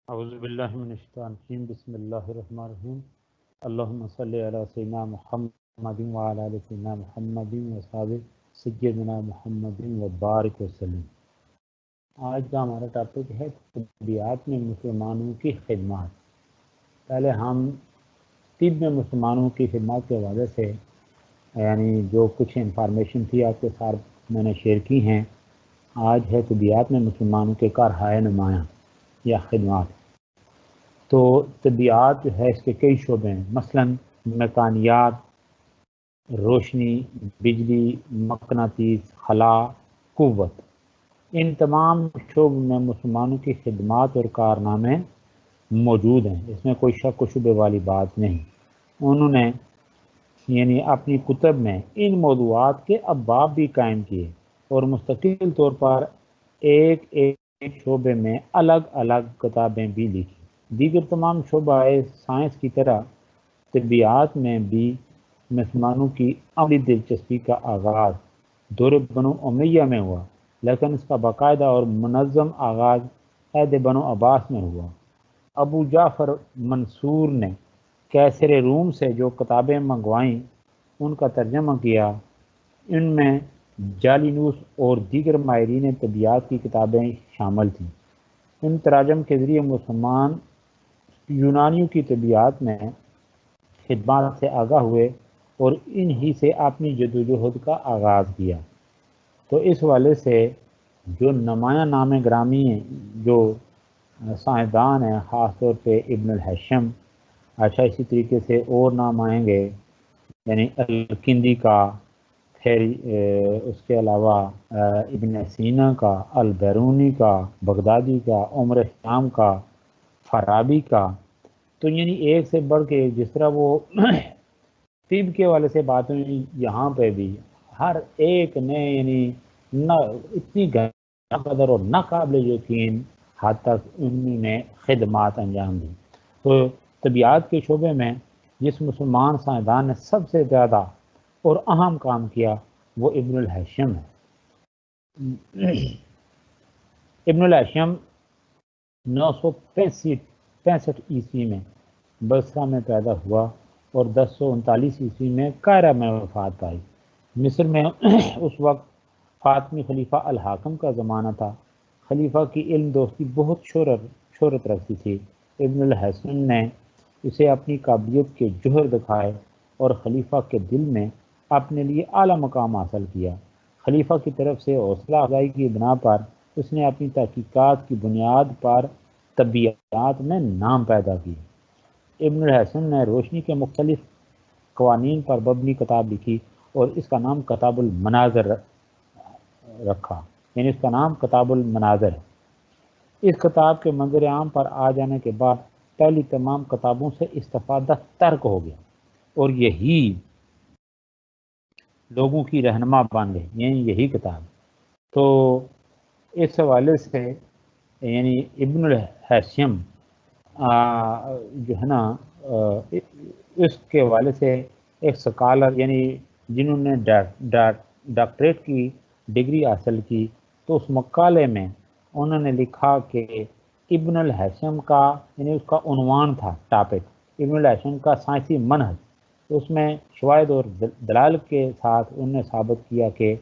اعوذ باللہ من الشیطان الرجیم بسم اللہ الرحمن الرحیم اللہم صلی علی سیدنا محمد وعلی آل سیدنا محمد وصحبہ سیدنا محمد وبارک وسلم۔ آج کا ہمارا ٹاپک ہے طبیعت میں مسلمانوں کی خدمات۔ پہلے ہم طب میں مسلمانوں کی خدمات کے حوالے سے یعنی جو کچھ انفارمیشن تھی آپ کے ساتھ میں نے شیئر کی ہیں۔ آج ہے طبیعت میں مسلمانوں کے کارہائے نمایاں یا خدمات۔ تو طبیعت جو ہے اس کے کئی شعبے ہیں، مثلا میکانیات، روشنی، بجلی، مقناطیس، خلا، قوت۔ ان تمام شعبوں میں مسلمانوں کی خدمات اور کارنامے موجود ہیں، اس میں کوئی شک و شبے والی بات نہیں۔ انہوں نے یعنی اپنی کتب میں ان موضوعات کے ابواب بھی قائم کیے اور مستقل طور پر ایک ایک شعبے میں الگ الگ کتابیں بھی لکھی۔ دیگر تمام شعبہ سائنس کی طرح طبیعت میں بھی مسلمانوں کی عملی دلچسپی کا آغاز دور بنو امیہ میں ہوا، لیکن اس کا باقاعدہ اور منظم آغاز عہد بنو عباس میں ہوا۔ ابو جعفر منصور نے کیسر روم سے جو کتابیں منگوائیں ان کا ترجمہ کیا، ان میں جالینوس اور دیگر ماہرین طبیعت کی کتابیں شامل تھیں۔ ان تراجم کے ذریعے مسلمان یونانیوں کی طبیعت میں خدمات سے آگاہ ہوئے اور انہی سے اپنی جدوجہد کا آغاز کیا۔ تو اس حوالے سے جو نمایاں نام گرامی ہیں، جو سائنسدان ہیں، خاص طور پہ ابن الہیثم، اچھا اسی طریقے سے اور نام آئیں گے، یعنی الکندی کا، پھر اس کے علاوہ ابن سینا کا، البیرونی کا، بغدادی کا، عمر شام کا، فارابی کا۔ تو یعنی ایک سے بڑھ کے ایک، جس طرح وہ طب کے حوالے سے بات ہوئی، یہاں پہ بھی ہر ایک نے یعنی نہ اتنی قدر اور نہ قابل یقین حد تک انہوں نے خدمات انجام دی۔ تو طبیعت کے شعبے میں جس مسلمان سائنسدان نے سب سے زیادہ اور اہم کام کیا وہ ابن الہیثم ہے۔ ابن الہیثم 965 عیسوی میں بصرہ میں پیدا ہوا اور 1039 عیسوی میں قاہرہ میں وفات پائی۔ مصر میں اس وقت فاطمی خلیفہ الحاکم کا زمانہ تھا۔ خلیفہ کی علم دوستی بہت شہرت رکھتی تھی۔ ابن الہیثم نے اسے اپنی قابلیت کے جوہر دکھائے اور خلیفہ کے دل میں اپنے لیے اعلیٰ مقام حاصل کیا۔ خلیفہ کی طرف سے حوصلہ افزائی کی بنا پر اس نے اپنی تحقیقات کی بنیاد پر طبیعت میں نام پیدا کی۔ ابن الہیثم نے روشنی کے مختلف قوانین پر مبنی کتاب لکھی اور اس کا نام کتاب المناظر رکھا، یعنی اس کا نام کتاب المناظر ہے۔ اس کتاب کے منظر عام پر آ جانے کے بعد پہلی تمام کتابوں سے استفادہ ترک ہو گیا اور یہی لوگوں کی رہنما بن گئی، یعنی یہی کتاب۔ تو اس حوالے سے یعنی ابن الہیثم جو ہے نا اس کے حوالے سے ایک سکالر، یعنی جنہوں نے ڈاکٹریٹ کی ڈگری حاصل کی، تو اس مقالے میں انہوں نے لکھا کہ ابن الہیثم کا یعنی اس کا عنوان تھا ٹاپک ابن الہیثم کا سائنسی منہج۔ اس میں شواہد اور دلائل کے ساتھ انہوں نے ثابت کیا کہ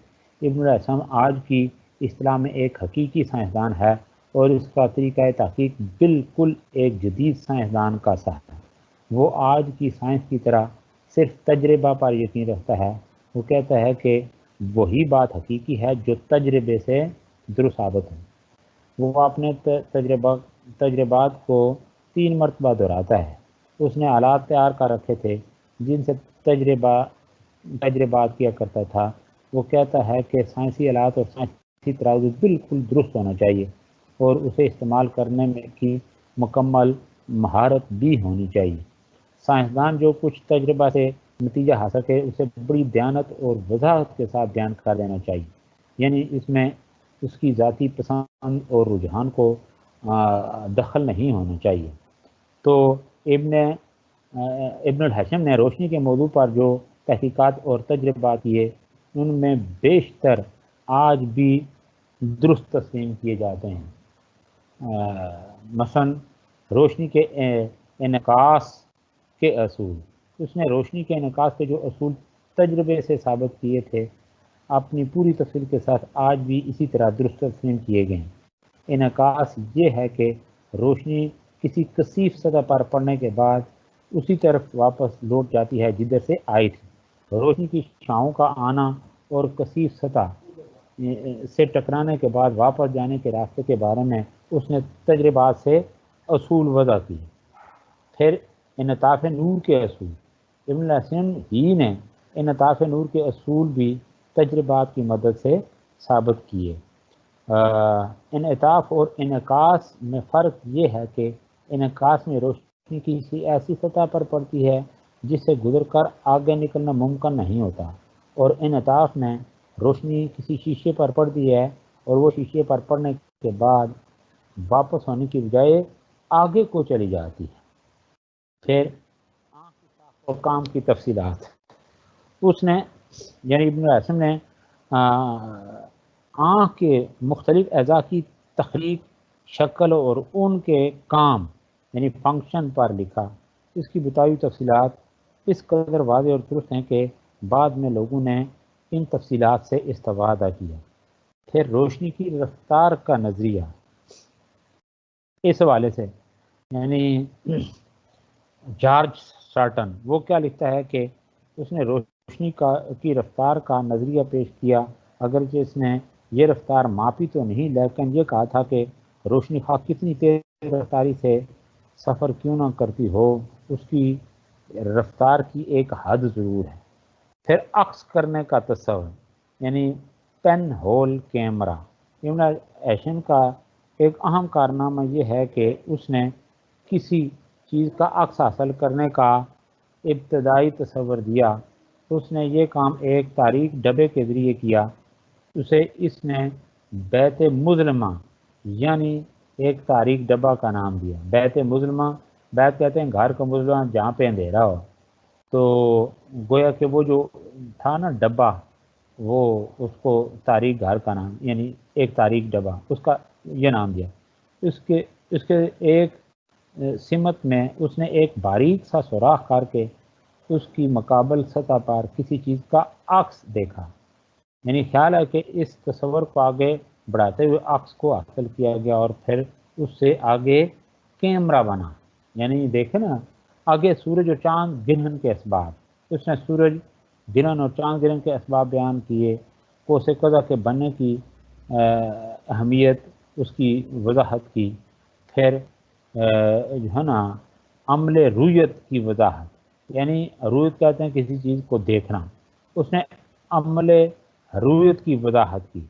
ابن الہیثم آج کی اصطلاح میں ایک حقیقی سائنسدان ہے اور اس کا طریقہ تحقیق بالکل ایک جدید سائنسدان کا سا ہے۔ وہ آج کی سائنس کی طرح صرف تجربہ پر یقین رکھتا ہے۔ وہ کہتا ہے کہ وہی بات حقیقی ہے جو تجربے سے درست ثابت ہے۔ وہ اپنے تجربات کو 3 مرتبہ دہراتا ہے۔ اس نے آلات تیار کر رکھے تھے جن سے تجربات کیا کرتا تھا۔ وہ کہتا ہے کہ سائنسی آلات اور سائنسی ترازو بالکل درست ہونا چاہیے اور اسے استعمال کرنے میں کی مکمل مہارت بھی ہونی چاہیے۔ سائنسدان جو کچھ تجربہ سے نتیجہ حاصل کرے اسے بڑی دیانت اور وضاحت کے ساتھ بیان کر دینا چاہیے، یعنی اس میں اس کی ذاتی پسند اور رجحان کو دخل نہیں ہونا چاہیے۔ تو ابن الہیثم نے روشنی کے موضوع پر جو تحقیقات اور تجربات کیے ان میں بیشتر آج بھی درست تسلیم کیے جاتے ہیں۔ مثلا روشنی کے انعکاس کے اصول، اس نے روشنی کے انعکاس کے جو اصول تجربے سے ثابت کیے تھے اپنی پوری تفصیل کے ساتھ آج بھی اسی طرح درست تسلیم کیے گئے ہیں۔ انعکاس یہ ہے کہ روشنی کسی کثیف سطح پر پڑنے کے بعد اسی طرف واپس لوٹ جاتی ہے جدھر سے آئی تھی۔ روشنی کی شعاعوں کا آنا اور کثیف سطح سے ٹکرانے کے بعد واپس جانے کے راستے کے بارے میں اس نے تجربات سے اصول وضع کی۔ پھر انعطاف نور کے اصول، ابن الحسن ہی نے انعطاف نور کے اصول بھی تجربات کی مدد سے ثابت کیے۔ انعطاف اور انعکاس میں فرق یہ ہے کہ انعکاس میں روشنی کسی ایسی سطح پر پڑتی ہے جس سے گزر کر آگے نکلنا ممکن نہیں ہوتا، اور انعطاف میں روشنی کسی شیشے پر پڑتی ہے اور وہ شیشے پر پڑنے کے بعد واپس ہونے کی بجائے آگے کو چلی جاتی ہے۔ پھر اور کام کی تفصیلات، اس نے یعنی ابن الحسن نے آنکھ کے مختلف اعضاء کی تخلیق، شکل اور ان کے کام یعنی فنکشن پر لکھا۔ اس کی بتائی تفصیلات اس قدر واضح اور درست ہیں کہ بعد میں لوگوں نے ان تفصیلات سے استفادہ کیا۔ پھر روشنی کی رفتار کا نظریہ، اس حوالے سے یعنی جارج سارٹن وہ کیا لکھتا ہے کہ اس نے روشنی کی رفتار کا نظریہ پیش کیا، اگرچہ اس نے یہ رفتار ماپی تو نہیں، لیکن یہ کہا تھا کہ روشنی خواہ کتنی تیز رفتاری سے سفر کیوں نہ کرتی ہو، اس کی رفتار کی ایک حد ضرور ہے۔ پھر عکس کرنے کا تصور یعنی پین ہول کیمرہ، ابن ایشن کا ایک اہم کارنامہ یہ ہے کہ اس نے کسی چیز کا عکس حاصل کرنے کا ابتدائی تصور دیا۔ اس نے یہ کام ایک تاریک ڈبے کے ذریعے کیا، اسے اس نے بیت مظلمہ یعنی ایک تاریک ڈبہ کا نام دیا۔ بیت مظلمہ، بیت کہتے ہیں گھر کا، مظلمہ جہاں پہ اندھیرا ہو، تو گویا کہ وہ جو تھا نا ڈبہ، وہ اس کو تاریک گھر کا نام یعنی ایک تاریک ڈبہ اس کا یہ نام دیا۔ اس کے ایک سمت میں اس نے ایک باریک سا سوراخ کر کے اس کی مقابل سطح پر کسی چیز کا عکس دیکھا، یعنی خیال ہے کہ اس تصور کو آگے بڑھاتے ہوئے عکس کو حاصل کیا گیا اور پھر اس سے آگے کیمرہ بنا۔ یعنی دیکھیں نا آگے سورج اور چاند گرہن کے اسباب، اس نے سورج گرہن اور چاند گرہن کے اسباب بیان کیے، کوس قزح کے بننے کی اہمیت اس کی وضاحت کی، پھر جو ہے نا عمل رویت کی وضاحت، یعنی رویت کہتے ہیں کسی چیز کو دیکھنا، اس نے عمل رویت کی وضاحت کی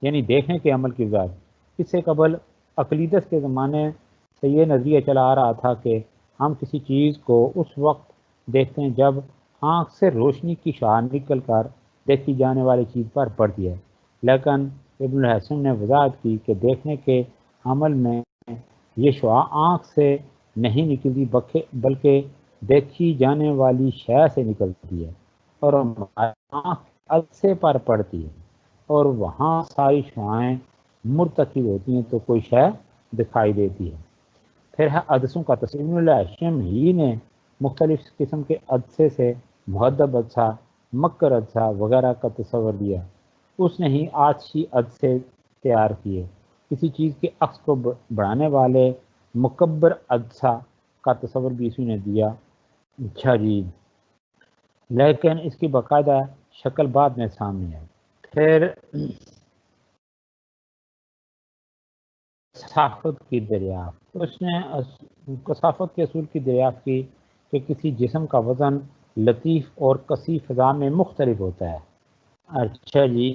یعنی دیکھنے کے عمل کی وضاحت۔ اس سے قبل اقلیدس کے زمانے سے یہ نظریہ چلا آ رہا تھا کہ ہم کسی چیز کو اس وقت دیکھتے ہیں جب آنکھ سے روشنی کی شعاع نکل کر دیکھی جانے والی چیز پر پڑتی ہے، لیکن ابن الحسن نے وضاحت کی کہ دیکھنے کے عمل میں یہ شعاع آنکھ سے نہیں نکلتی بلکہ دیکھی جانے والی شے سے نکلتی ہے اور ہماری آنکھ عدسے پر پڑتی ہے اور وہاں ساری شعاعیں مرتکب ہوتی ہیں تو کوئی شے دکھائی دیتی ہے۔ پھر ہے عدسوں کا تصور، ابن الحسن ہی نے مختلف قسم کے عدسے سے مہذب عدسہ، مکر عدسہ وغیرہ کا تصور دیا۔ اس نے ہی آتشی عدسے تیار کیے۔ کسی چیز کے عکس کو بڑھانے والے مکبر عدسہ کا تصور بھی اسی نے دیا۔ اچھا جی، لیکن اس کی باقاعدہ شکل بعد میں سامنے ہے۔ پھر کثافت کی دریافت، اس نے کثافت کے اصول کی دریافت کی کہ کسی جسم کا وزن لطیف اور کثیف فضا میں مختلف ہوتا ہے۔ اچھا جی،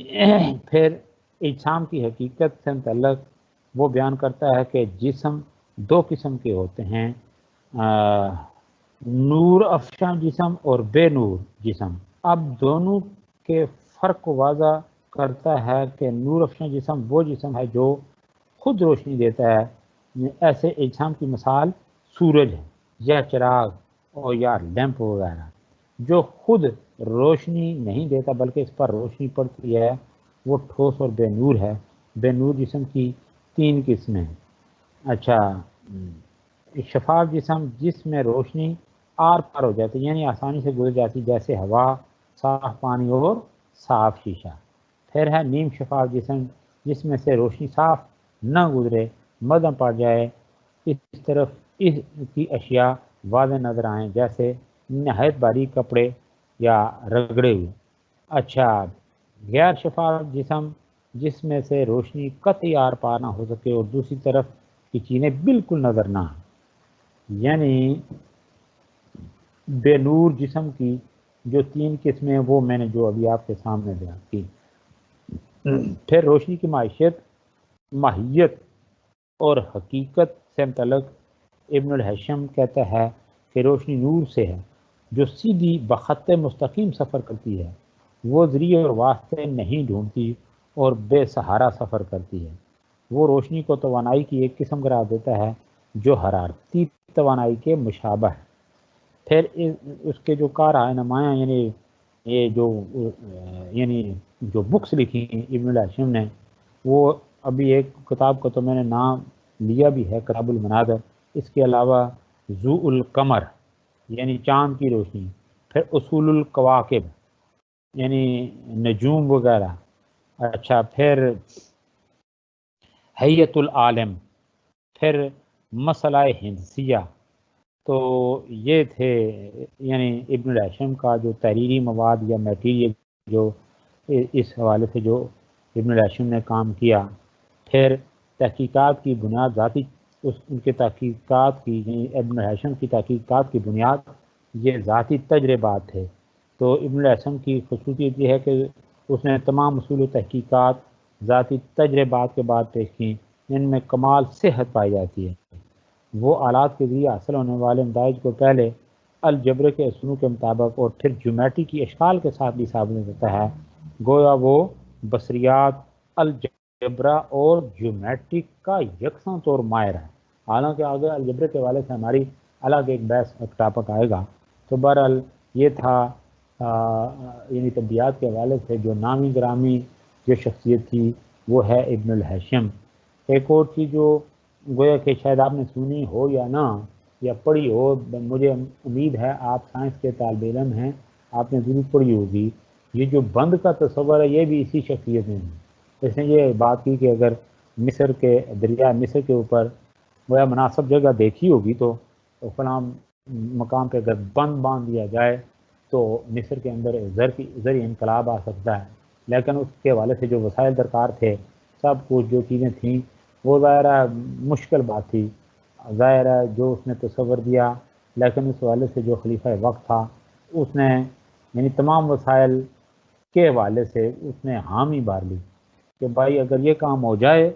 پھر اجسام کی حقیقت سے متعلق وہ بیان کرتا ہے کہ جسم دو قسم کے ہوتے ہیں، نور افشاں جسم اور بے نور جسم۔ اب دونوں کے فرق کو واضح کرتا ہے کہ نور افشاں جسم وہ جسم ہے جو خود روشنی دیتا ہے، ایسے اجسام کی مثال سورج ہے یا چراغ اور یا لیمپ وغیرہ۔ جو خود روشنی نہیں دیتا بلکہ اس پر روشنی پڑتی ہے وہ ٹھوس اور بے نور ہے۔ بے نور جسم کی تین قسمیں ہیں۔ اچھا، شفاف جسم جس میں روشنی آر پار ہو جاتی یعنی آسانی سے گزر جاتی، جیسے ہوا، صاف پانی اور صاف شیشہ۔ پھر ہے نیم شفاف جسم جس میں سے روشنی صاف نہ گزرے، مدھم پڑ جائے، اس طرف اس کی اشیاء واضح نظر آئیں، جیسے نہایت باریک کپڑے یا رگڑے ہوئے۔ اچھا، غیر شفاف جسم جس میں سے روشنی قطعی آر پار نہ ہو سکے اور دوسری طرف کی چیزیں بالکل نظر نہ آئیں، یعنی بے نور جسم کی جو 3 قسمیں وہ میں نے جو ابھی آپ کے سامنے بیان کی۔ پھر روشنی کی ماہیت اور حقیقت سے متعلق ابن الہیثم کہتا ہے کہ روشنی نور سے ہے جو سیدھی بخط مستقیم سفر کرتی ہے، وہ ذریعے اور واسطے نہیں ڈھونڈتی اور بے سہارا سفر کرتی ہے۔ وہ روشنی کو توانائی کی ایک قسم قرار دیتا ہے جو حرارتی توانائی کے مشابہ ہے۔ پھر اس کے جو کارۂ نمایاں یہ جو بکس لکھی ہیں ابن الہیثم نے، وہ ابھی ایک کتاب کا تو میں نے نام لیا بھی ہے، کتاب المناظر، اس کے علاوہ ضوء القمر یعنی چاند کی روشنی، پھر اصول الکواکب یعنی نجوم وغیرہ، اچھا پھر حیت العالم، پھر مسئلہ ہندسیہ۔ تو یہ تھے یعنی ابن الہیثم کا جو تحریری مواد یا میٹیریل جو اس حوالے سے جو ابن الہیثم نے کام کیا۔ پھر تحقیقات کی بنیاد ان کے تحقیقات کی یعنی ابن الہیثم کی تحقیقات کی بنیاد یہ ذاتی تجربات تھے۔ تو ابن الہیثم کی خصوصیت یہ ہے کہ اس نے تمام اصول و تحقیقات ذاتی تجربات کے بعد پیش کی، ان میں کمال صحت پائی جاتی ہے۔ وہ آلات کے ذریعے حاصل ہونے والے نتائج کو پہلے الجبر کے اصولوں کے مطابق اور پھر جیومیٹری کی اشکال کے ساتھ بھی ثابت کرتا ہے، گویا وہ بصریات الجبرا اور جیومیٹری کا یکساں طور ماہر ہے۔ حالانکہ آگے الجبر کے حوالے سے ہماری الگ ایک بحث ٹاپک آئے گا۔ تو بہرحال یہ تھا یعنی طبیعت کے حوالے سے جو نامی گرامی جو شخصیت تھی وہ ہے ابن الہیثم۔ ایک اور چیز جو گویا کہ شاید آپ نے سنی ہو یا نہ یا پڑھی ہو، مجھے امید ہے آپ سائنس کے طالب علم ہیں، آپ نے ضرور پڑھی ہوگی، یہ جو بند کا تصور ہے یہ بھی اسی شخصیت میں ہے۔ اس نے یہ بات کی کہ اگر مصر کے دریا مصر کے اوپر گویا مناسب جگہ دیکھی ہوگی تو فلاں مقام پہ اگر بند باندھ دیا جائے تو مصر کے اندر زرعی انقلاب آ سکتا ہے، لیکن اس کے حوالے سے جو وسائل درکار تھے، سب کچھ جو چیزیں تھیں، وہ ظاہر ہے مشکل بات تھی، ظاہر ہے جو اس نے تصور دیا، لیکن اس حوالے سے جو خلیفہ وقت تھا اس نے یعنی تمام وسائل کے حوالے سے اس نے حامی بھر لی کہ بھائی اگر یہ کام ہو جائے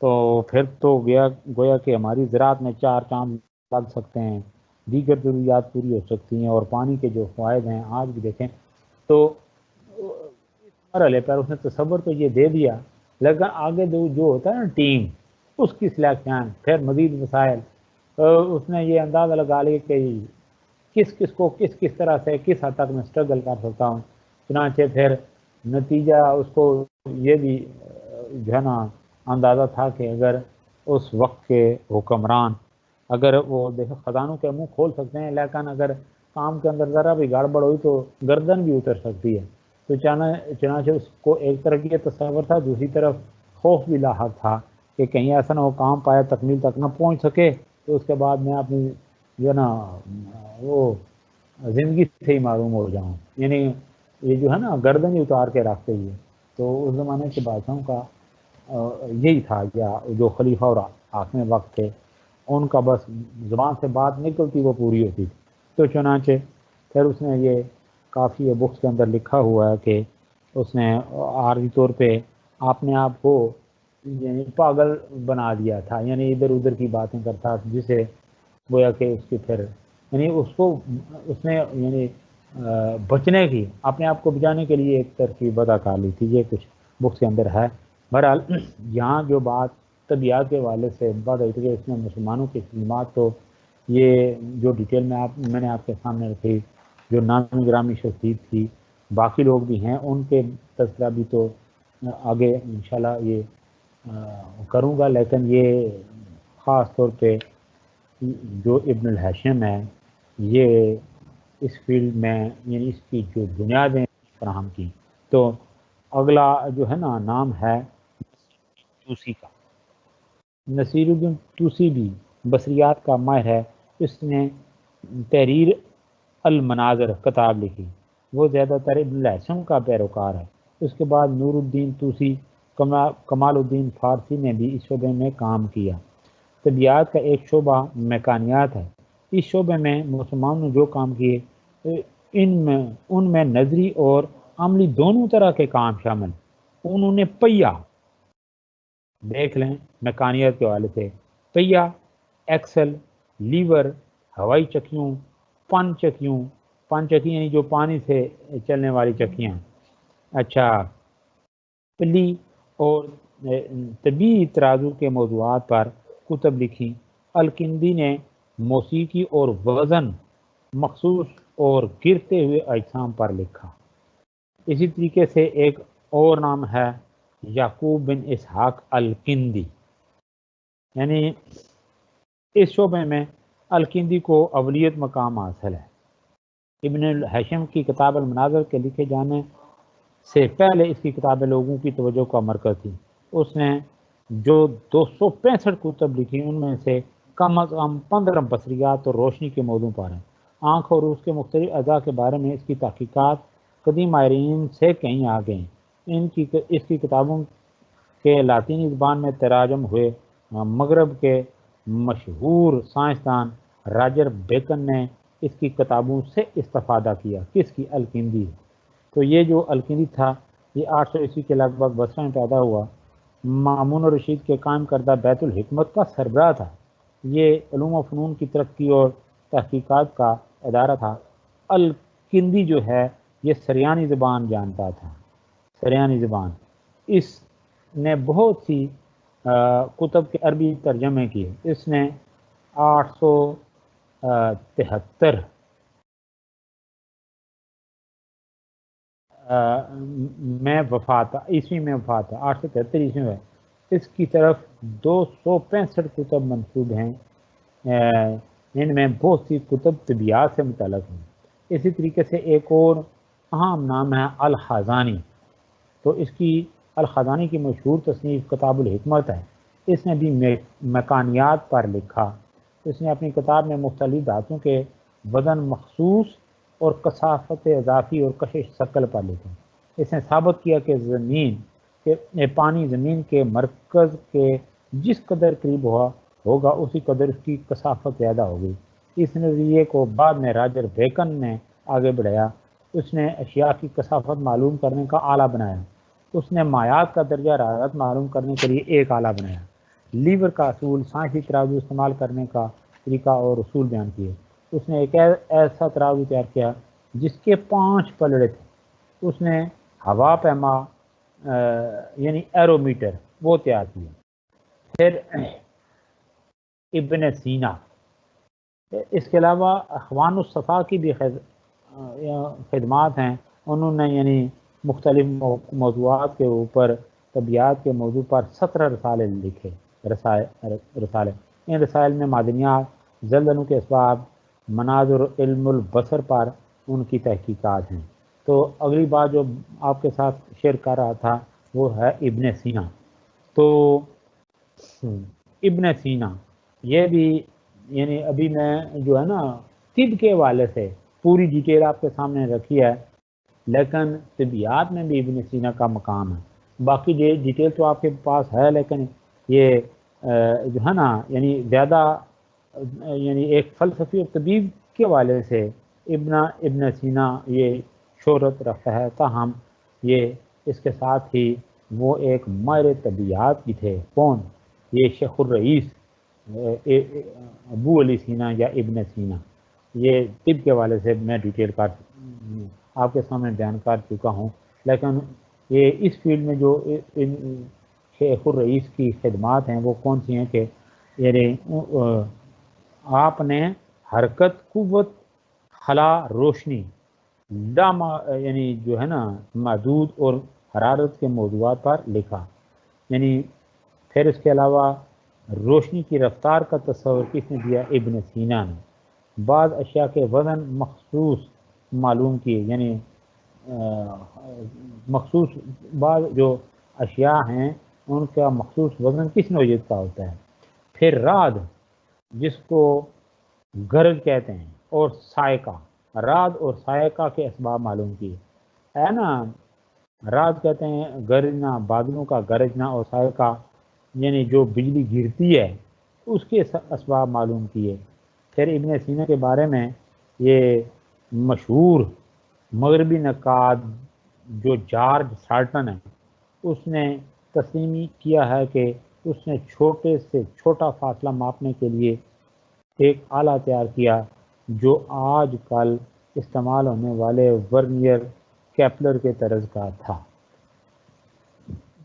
تو پھر تو گویا کہ ہماری زراعت میں 4 چاند لگ سکتے ہیں، دیگر ضروریات پوری ہو سکتی ہیں، اور پانی کے جو فوائد ہیں آج بھی دیکھیں تو اس مرحلے پر اس نے تصور تو یہ دے دیا، لیکن آگے جو ہوتا ہے نا ٹیم، اس کی سلیکشن، پھر مزید وسائل، اس نے یہ اندازہ لگا لیا کہ کس کو کس طرح سے کس حد تک میں اسٹرگل کر سکتا ہوں۔ چنانچہ پھر نتیجہ اس کو یہ بھی جو ہے نا اندازہ تھا کہ اگر اس وقت کے حکمران اگر وہ دیکھو خزانوں کے منہ کھول سکتے ہیں، لیکن اگر کام کے اندر ذرا بھی گڑبڑ ہوئی تو گردن بھی اتر سکتی ہے۔ تو چنانچہ اس کو ایک طرف یہ تصور تھا، دوسری طرف خوف بھی لاحق تھا کہ کہیں ایسا نہ ہو کام پایا تکمیل تک نہ پہنچ سکے تو اس کے بعد میں اپنی جو ہے نا وہ زندگی سے ہی معروم ہو جاؤں، یعنی یہ جو ہے نا گردن ہی اتار کے رکھتے ہی ہے۔ تو اس زمانے کے بادشاہوں کا یہی تھا، یا جو خلیفہ اور حاکم وقت تھے ان کا بس زبان سے بات نکلتی وہ پوری ہوتی تھی۔ تو چنانچہ پھر اس نے یہ کافی بکس کے اندر لکھا ہوا ہے کہ اس نے عارضی طور پہ اپنے آپ کو یعنی پاگل بنا دیا تھا، یعنی ادھر ادھر کی باتیں کرتا، جسے گویا کہ اس کی پھر یعنی اس نے یعنی بچنے کی اپنے آپ کو بچانے کے لیے ایک ترکیب ادا کر لی تھی، یہ کچھ بکس کے اندر ہے۔ بہرحال یہاں جو بات طبیعت کے حوالے سے بات ہوئی تھی کہ اس میں مسلمانوں کی خدمات، تو یہ جو ڈیٹیل میں نے آپ کے سامنے رکھی، جو نامی گرامی شخصیت تھی، باقی لوگ بھی ہیں ان کے تذکرہ بھی تو آگے انشاءاللہ یہ کروں گا، لیکن یہ خاص طور پہ جو ابن الہاشم ہے یہ اس فیلڈ میں یعنی اس کی جو بنیادیں فراہم کی. تو اگلا جو ہے نا نام ہے توسی کا. نصیر الدین توسی بھی بصریات کا ماہر ہے. اس نے تحریر المناظر کتاب لکھی. وہ زیادہ تر ابن الہاشم کا پیروکار ہے. اس کے بعد نور الدین توسی، کمال الدین فارسی نے بھی اس شعبے میں کام کیا. طبیعیات کا ایک شعبہ میکانیات ہے. اس شعبے میں مسلمانوں نے جو کام کیے ان میں نظری اور عملی دونوں طرح کے کام شامل. انہوں نے پہیا دیکھ لیں میکانیات کے حوالے سے، پہیا، ایکسل، لیور، ہوائی چکیوں، پن چکی یعنی جو پانی سے چلنے والی چکیاں، اچھا، پلی اور طبی ترازو کے موضوعات پر کتب لکھی. الکندی نے موسیقی اور وزن مخصوص اور گرتے ہوئے اجسام پر لکھا. اسی طریقے سے ایک اور نام ہے یعقوب بن اسحاق الکندی. یعنی اس شعبے میں الکندی کو اولیت مقام حاصل ہے. ابن الہاشم کی کتاب المناظر کے لکھے جانے سے پہلے اس کی کتابیں لوگوں کی توجہ کا مرکز تھی. اس نے جو 265 کتب لکھی ان میں سے کم از کم 15 بصریات اور روشنی کے موضوع پر ہیں. آنکھ اور اس کے مختلف اعضاء کے بارے میں اس کی تحقیقات قدیم ماہرین سے کہیں آگے ہیں. اس کی کتابوں کے لاطینی زبان میں تراجم ہوئے. مغرب کے مشہور سائنسدان راجر بیکن نے اس کی کتابوں سے استفادہ کیا. کس کی؟ الکندی. تو یہ جو الکندی تھا یہ 800 عیسوی کے لگ بھگ بصرہ میں پیدا ہوا. مامون الرشید کے قائم کردہ بیت الحکمت کا سربراہ تھا. یہ علوم و فنون کی ترقی اور تحقیقات کا ادارہ تھا. الکندی جو ہے یہ سریانی زبان جانتا تھا. سریانی زبان. اس نے بہت سی کتب کے عربی ترجمے کیے. اس نے 873 میں وفات عیسوی میں وفات ہے. 873 عیسوی میں. اس کی طرف 265 کتب منسوب ہیں. ان میں بہت سی کتب طبیعیات سے متعلق ہیں. اسی طریقے سے ایک اور اہم نام ہے الخزانی. تو اس کی الخزانی کی مشہور تصنیف کتاب الحکمت ہے. اس نے بھی میکانیات پر لکھا. اس نے اپنی کتاب میں مختلف دھاتوں کے وزن مخصوص اور کثافت اضافی اور کشش ثقل پر لکھا. اس نے ثابت کیا کہ پانی زمین کے مرکز کے جس قدر قریب ہوگا اسی قدر اس کی کثافت زیادہ ہوگی. اس نظریے کو بعد میں راجر بیکن نے آگے بڑھایا. اس نے اشیاء کی کثافت معلوم کرنے کا آلہ بنایا. اس نے مایعات کا درجہ حرارت معلوم کرنے کے لیے ایک آلہ بنایا. لیور کا اصول، سائنسی ترازو استعمال کرنے کا طریقہ اور اصول بیان کیے. اس نے ایک ایسا ترازو تیار کیا جس کے 5 پلڑے تھے. اس نے ہوا پیما یعنی ایرومیٹر وہ تیار کیا. پھر ابن سینا، اس کے علاوہ اخوان الصفا کی بھی خدمات ہیں. انہوں نے یعنی مختلف موضوعات کے اوپر طبیعیات کے موضوع پر 17 رسالے لکھے. رسالے. ان رسائل میں معدنیات، زلزلوں کے اسباب، مناظر، علم البصر پر ان کی تحقیقات ہیں. تو اگلی بات جو آپ کے ساتھ شیئر کر رہا تھا وہ ہے ابن سینا. تو ابن سینا یہ بھی یعنی ابھی میں جو ہے نا طب کے حوالے سے پوری ڈیٹیل آپ کے سامنے رکھی ہے، لیکن طبیعیات میں بھی ابن سینا کا مقام ہے. باقی ڈیٹیل تو آپ کے پاس ہے، لیکن یہ جو ہے نا یعنی زیادہ یعنی ایک فلسفی اور طبیب کے حوالے سے ابن سینا یہ شہرت رکھتا ہے. تاہم یہ اس کے ساتھ ہی وہ ایک ماہر طبیعیات بھی تھے. کون؟ یہ شیخ الرئیس ابو علی سینا یا ابن سینا. یہ طب کے حوالے سے میں ڈیٹیل آپ کے سامنے بیان کر چکا ہوں. لیکن یہ اس فیلڈ میں جو شیخ الرئیس کی خدمات ہیں وہ کون سی ہیں کہ یعنی آپ نے حرکت، قوت، خلا، روشنی، یعنی جو ہے نا محدود اور حرارت کے موضوعات پر لکھا. یعنی پھر اس کے علاوہ روشنی کی رفتار کا تصور کس نے دیا؟ ابن سینا نے۔ بعض اشیاء کے وزن مخصوص معلوم کیے، یعنی مخصوص بعض جو اشیاء ہیں ان کا مخصوص وزن کس نوعیت کا ہوتا ہے؟ پھر رعد جس کو گرج کہتے ہیں اور سائقہ، رعد اور سائقہ کے اسباب معلوم کیے، ہے نا؟ رعد کہتے ہیں گرجنا، بادلوں کا گرجنا، اور سائقہ یعنی جو بجلی گرتی ہے اس کے اسباب معلوم کیے۔ پھر ابن سینا کے بارے میں یہ مشہور مغربی نقاد جو جارج سارٹن ہے اس نے تسلیم کیا ہے کہ اس نے چھوٹے سے چھوٹا فاصلہ ماپنے کے لیے ایک آلہ تیار کیا جو آج کل استعمال ہونے والے ورنیئر کیپلر کے طرز کا تھا۔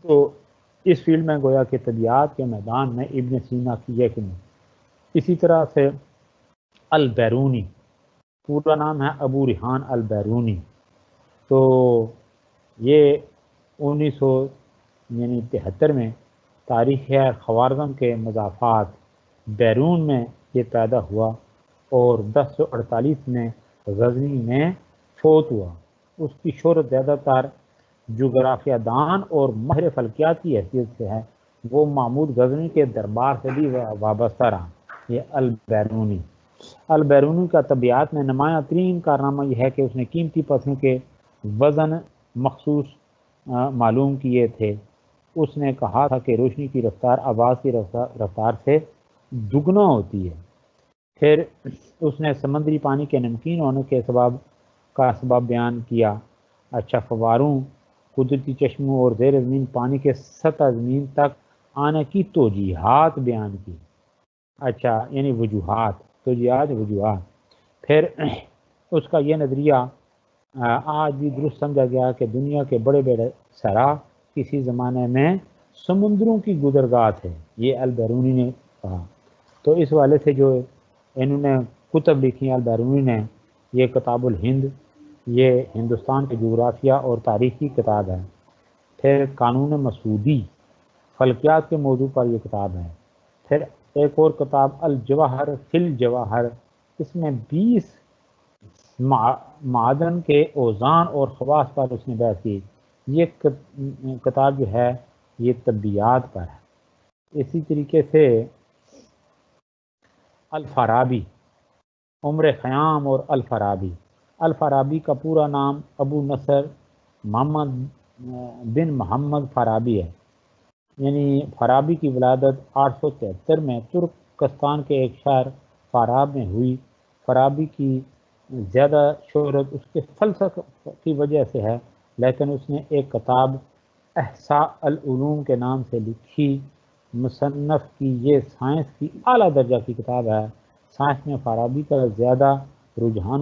تو اس فیلڈ میں گویا کہ طبیعت کے میدان میں ابن سینا کی یقین۔ اسی طرح سے البیرونی، پورا نام ہے ابو ریحان البیرونی، تو یہ 1973 میں تاریخ خوارزم کے مضافات بیرون میں یہ پیدا ہوا اور 1048 میں غزنی میں فوت ہوا۔ اس کی شہرت زیادہ تر جغرافیہ دان اور ماہر فلکیات کی حیثیت سے ہے، وہ محمود غزنی کے دربار سے بھی وابستہ رہا۔ یہ البیرونی، البیرونی کا طبیعت میں نمایاں ترین کارنامہ یہ ہے کہ اس نے قیمتی پتھروں کے وزن مخصوص معلوم کیے تھے۔ اس نے کہا تھا کہ روشنی کی رفتار آواز کی رفتار سے دگنا ہوتی ہے۔ پھر اس نے سمندری پانی کے نمکین ہونے کے سبب بیان کیا۔ اچھا، فواروں، قدرتی چشموں اور زیر زمین پانی کے سطح زمین تک آنے کی توجیہات بیان کی۔ اچھا، یعنی وجوہات، توجیہات، وجوہات۔ پھر اس کا یہ نظریہ آج بھی درست سمجھا گیا کہ دنیا کے بڑے بڑے صحرا کسی زمانے میں سمندروں کی گزرگاہ تھے، یہ البیرونی نے کہا۔ تو اس والے سے جو انہوں نے کتب لکھی البیرونی نے، یہ کتاب الہند، یہ ہندوستان کے جغرافیہ اور تاریخ کی کتاب ہے۔ پھر قانون مسعودی، فلکیات کے موضوع پر یہ کتاب ہے۔ پھر ایک اور کتاب الجواہر فی الجواہر، اس میں 20 معدن کے اوزان اور خواص پر اس نے بحث کی۔ یہ کتاب جو ہے یہ طبیعیات پر ہے۔ اسی طریقے سے الفارابی، عمر خیام اور الفارابی، الفارابی کا پورا نام ابو نصر محمد بن محمد فارابی ہے، یعنی فارابی کی ولادت 873 میں ترکستان کے ایک شہر فاراب میں ہوئی۔ فارابی کی زیادہ شہرت اس کے فلسفے کی وجہ سے ہے، لیکن اس نے ایک کتاب احصاء العلوم کے نام سے لکھی۔ مصنف کی یہ سائنس کی اعلیٰ درجہ کی کتاب ہے۔ سائنس میں فارابی کا زیادہ رجحان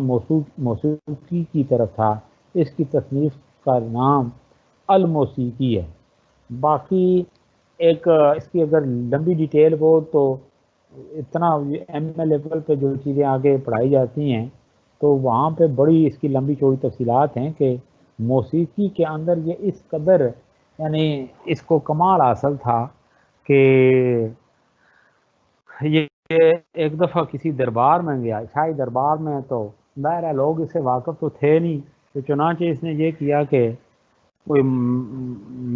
موسیقی کی طرف تھا۔ اس کی تصنیف کا نام الموسیقی ہے۔ باقی ایک اس کی اگر لمبی ڈیٹیل ہو تو اتنا ایم اے لیول پہ جو چیزیں آگے پڑھائی جاتی ہیں تو وہاں پہ بڑی اس کی لمبی چوڑی تفصیلات ہیں کہ موسیقی کے اندر یہ اس قدر یعنی اس کو کمال حاصل تھا کہ یہ ایک دفعہ کسی دربار میں گیا، شاہی دربار میں، تو ظاہر ہے لوگ اس سے واقف تو تھے نہیں، تو چنانچہ اس نے یہ کیا کہ کوئی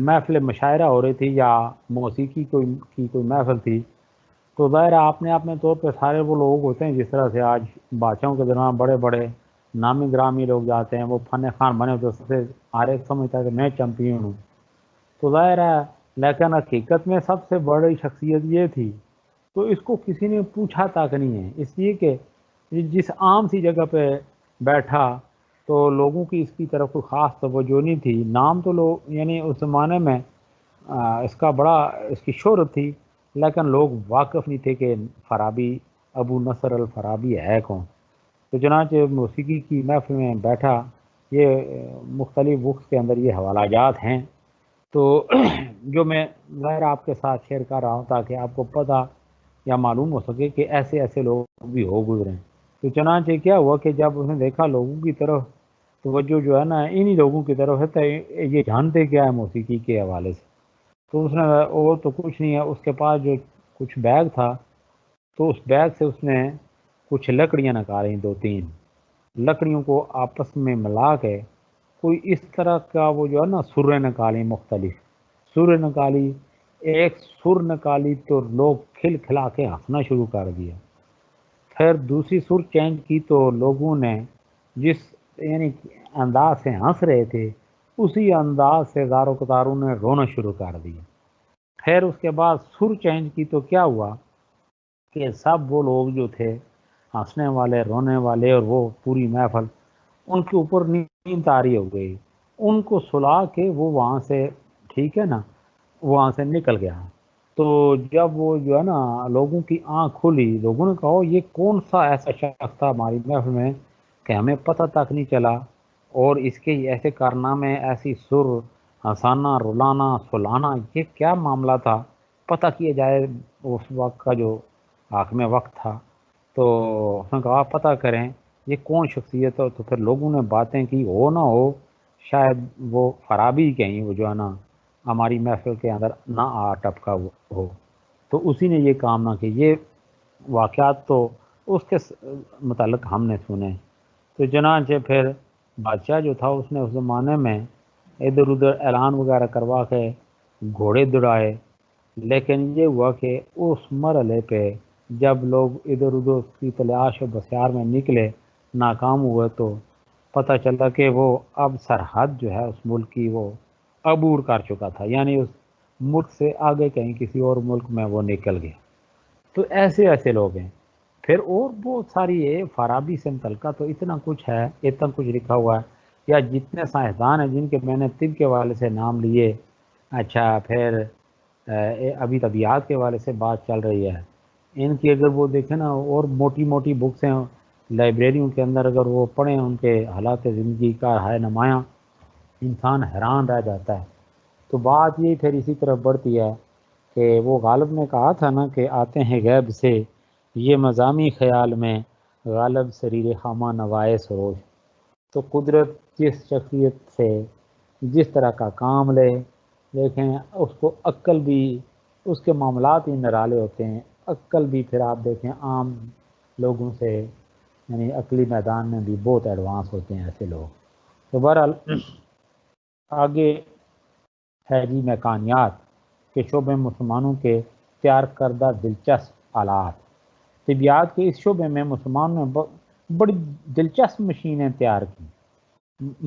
محفل مشاعرہ ہو رہی تھی یا موسیقی کی کوئی محفل تھی، تو ظاہر ہے اپنے طور پہ سارے وہ لوگ ہوتے ہیں جس طرح سے آج بادشاہوں کے درمیان بڑے بڑے نامی گرامی لوگ جاتے ہیں، وہ فن خان بنے ہوتے، سب سے ہر ایک سمجھتا ہے کہ میں چیمپئن ہوں۔ تو ظاہر ہے لیکن حقیقت میں سب سے بڑی شخصیت یہ تھی، تو اس کو کسی نے پوچھا تک نہیں ہے، اس لیے کہ جس عام سی جگہ پہ بیٹھا تو لوگوں کی اس کی طرف کوئی خاص توجہ نہیں تھی۔ نام تو لوگ یعنی اس زمانے میں اس کا بڑا اس کی شہرت تھی، لیکن لوگ واقف نہیں تھے کہ فارابی ابو نصر الفارابی ہے کون۔ تو چنانچہ موسیقی کی محفل میں بیٹھا، یہ مختلف بکس کے اندر یہ حوالہ جات ہیں، تو جو میں ظاہر آپ کے ساتھ شیئر کر رہا ہوں تاکہ آپ کو پتہ یا معلوم ہو سکے کہ ایسے ایسے لوگ بھی ہو گزرے ہیں۔ تو چنانچہ کیا ہوا کہ جب اس نے دیکھا لوگوں کی طرف توجہ جو ہے نا انہی لوگوں کی طرف ہے، تو یہ جانتے کیا ہے موسیقی کے حوالے سے، تو اس نے اور تو کچھ نہیں ہے، اس کے پاس جو کچھ بیگ تھا، تو اس بیگ سے اس نے کچھ لکڑیاں نکالیں، 2-3 لکڑیوں کو آپس میں ملا کے کوئی اس طرح کا وہ جو ہے نا سریں نکالیں، مختلف سریں نکالی، ایک سر نکالی تو لوگ کھل کھلا کے ہنسنا شروع کر دیا۔ پھر دوسری سر چینج کی تو لوگوں نے جس یعنی انداز سے ہنس رہے تھے اسی انداز سے زاروں قطاروں نے رونا شروع کر دیا۔ پھر اس کے بعد سر چینج کی تو کیا ہوا کہ سب وہ لوگ جو تھے ہنسنے والے، رونے والے، اور وہ پوری محفل، ان کے اوپر نیند طاری ہو گئی۔ ان کو سلا کے وہ وہاں سے، ٹھیک ہے نا، وہاں سے نکل گیا۔ تو جب وہ جو ہے نا لوگوں کی آنکھ کھلی، لوگوں نے کہا یہ کون سا ایسا شخص تھا ہماری محفل میں کہ ہمیں پتہ تک نہیں چلا، اور اس کے ایسے کارنامے، ایسی سر، ہنسانا، رلانا، سلانا، یہ کیا معاملہ تھا، پتہ کیا جائے۔ اس وقت کا جو حاکم وقت تھا تو اس نے کہا پتہ کریں یہ کون شخصیت ہے۔ تو پھر لوگوں نے باتیں کی، ہو نہ ہو شاید وہ فارابی کہیں وہ جو ہے نا ہماری محفل کے اندر نہ آ ٹپکا ہو، تو اسی نے یہ کام نہ کی۔ یہ واقعات تو اس کے متعلق ہم نے سنے۔ تو چنانچہ پھر بادشاہ جو تھا اس نے اس زمانے میں ادھر ادھر اعلان وغیرہ کروا کے گھوڑے دوڑائے، لیکن یہ ہوا کہ اس مرحلے پہ جب لوگ ادھر ادھر کی تلاش و بسیار میں نکلے، ناکام ہوئے، تو پتہ چلا کہ وہ اب سرحد جو ہے اس ملک کی وہ عبور کر چکا تھا، یعنی اس ملک سے آگے کہیں کسی اور ملک میں وہ نکل گیا۔ تو ایسے ایسے لوگ ہیں۔ پھر اور بہت ساری ہے فارابی سے متعلقہ تو اتنا کچھ ہے، اتنا کچھ لکھا ہوا ہے، یا جتنے سائنسدان ہیں جن کے میں نے طب کے حوالے سے نام لیے۔ اچھا، پھر ابھی طبیعت کے حوالے سے بات چل رہی ہے، ان کی اگر وہ دیکھیں نا، اور موٹی موٹی بکس ہیں لائبریریوں کے اندر، اگر وہ پڑھیں ان کے حالات زندگی کا ہے نمایاں، انسان حیران رہ جاتا ہے۔ تو بات یہ پھر اسی طرف بڑھتی ہے کہ وہ غالب نے کہا تھا نا کہ آتے ہیں غیب سے یہ مضامی خیال میں، غالب سریر خامہ نوائے سروش۔ تو قدرت جس شخصیت سے جس طرح کا کام لے، دیکھیں اس کو عقل بھی، اس کے معاملات ہی نرالے ہوتے ہیں، عقل بھی پھر آپ دیکھیں عام لوگوں سے، یعنی عقلی میدان میں بھی بہت ایڈوانس ہوتے ہیں ایسے لوگ۔ تو بہرحال آگے ہے جی میکانیات کے شعبے مسلمانوں کے تیار کردہ دلچسپ آلات۔ طبیعت کے اس شعبے میں مسلمانوں نے بڑی دلچسپ مشینیں تیار کی۔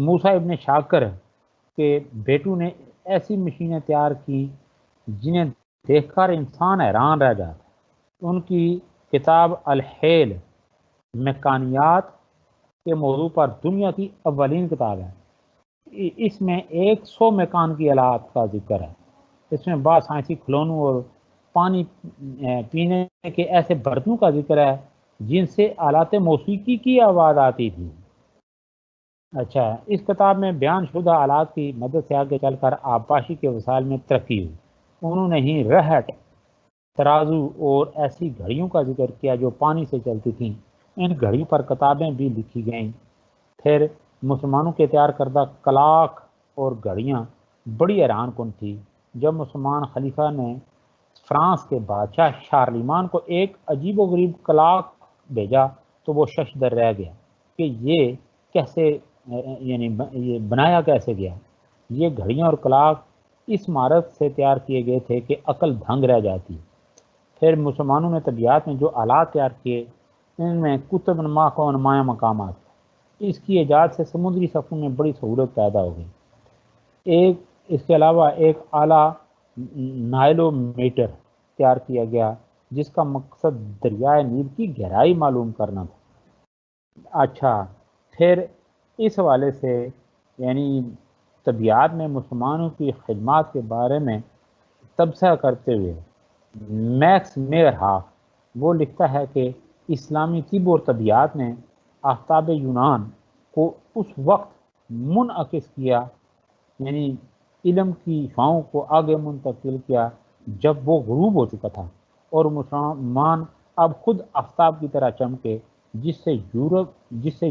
موسیٰ ابن شاکر کے بیٹوں نے ایسی مشینیں تیار کی جنہیں دیکھ کر انسان حیران رہ جاتا۔ ان کی کتاب الحیل میکانیات کے موضوع پر دنیا کی اولین کتاب ہے۔ اس میں 100 میکان کی آلات کا ذکر ہے۔ اس میں بعض سائنسی کھلونوں اور پانی پینے کے ایسے برتنوں کا ذکر ہے جن سے آلات موسیقی کی آواز آتی تھی۔ اچھا، اس کتاب میں بیان شدہ آلات کی مدد سے آگے چل کر آبپاشی کے وسائل میں ترقی ہوئی۔ انہوں نے ہی رہٹ، ترازو اور ایسی گھڑیوں کا ذکر کیا جو پانی سے چلتی تھیں۔ ان گھڑیوں پر کتابیں بھی لکھی گئیں۔ پھر مسلمانوں کے تیار کردہ کلاک اور گھڑیاں بڑی حیران کن تھی۔ جب مسلمان خلیفہ نے فرانس کے بادشاہ شارلیمان کو ایک عجیب و غریب کلاک بھیجا تو وہ ششدر رہ گیا کہ یہ کیسے، یعنی یہ بنایا کیسے گیا۔ یہ گھڑیاں اور کلاک اس مہارت سے تیار کیے گئے تھے کہ عقل دھنگ رہ جاتی۔ پھر مسلمانوں نے طبیعت میں جو آلات تیار کیے ان میں کتب نما کو نمایاں مقامات۔ اس کی ایجاد سے سمندری سفر میں بڑی سہولت پیدا ہو گئی۔ اس کے علاوہ ایک آلہ نائلو میٹر تیار کیا گیا جس کا مقصد دریائے نیل کی گہرائی معلوم کرنا تھا۔ اچھا، پھر اس حوالے سے یعنی طبیعت میں مسلمانوں کی خدمات کے بارے میں تبصرہ کرتے ہوئے میکس میئر ہاف وہ لکھتا ہے کہ اسلامی طب اور طبیعت نے آفتاب یونان کو اس وقت منعکس کیا، یعنی علم کی شعاؤں کو آگے منتقل کیا جب وہ غروب ہو چکا تھا، اور مسلمان اب خود آفتاب کی طرح چمکے، جس سے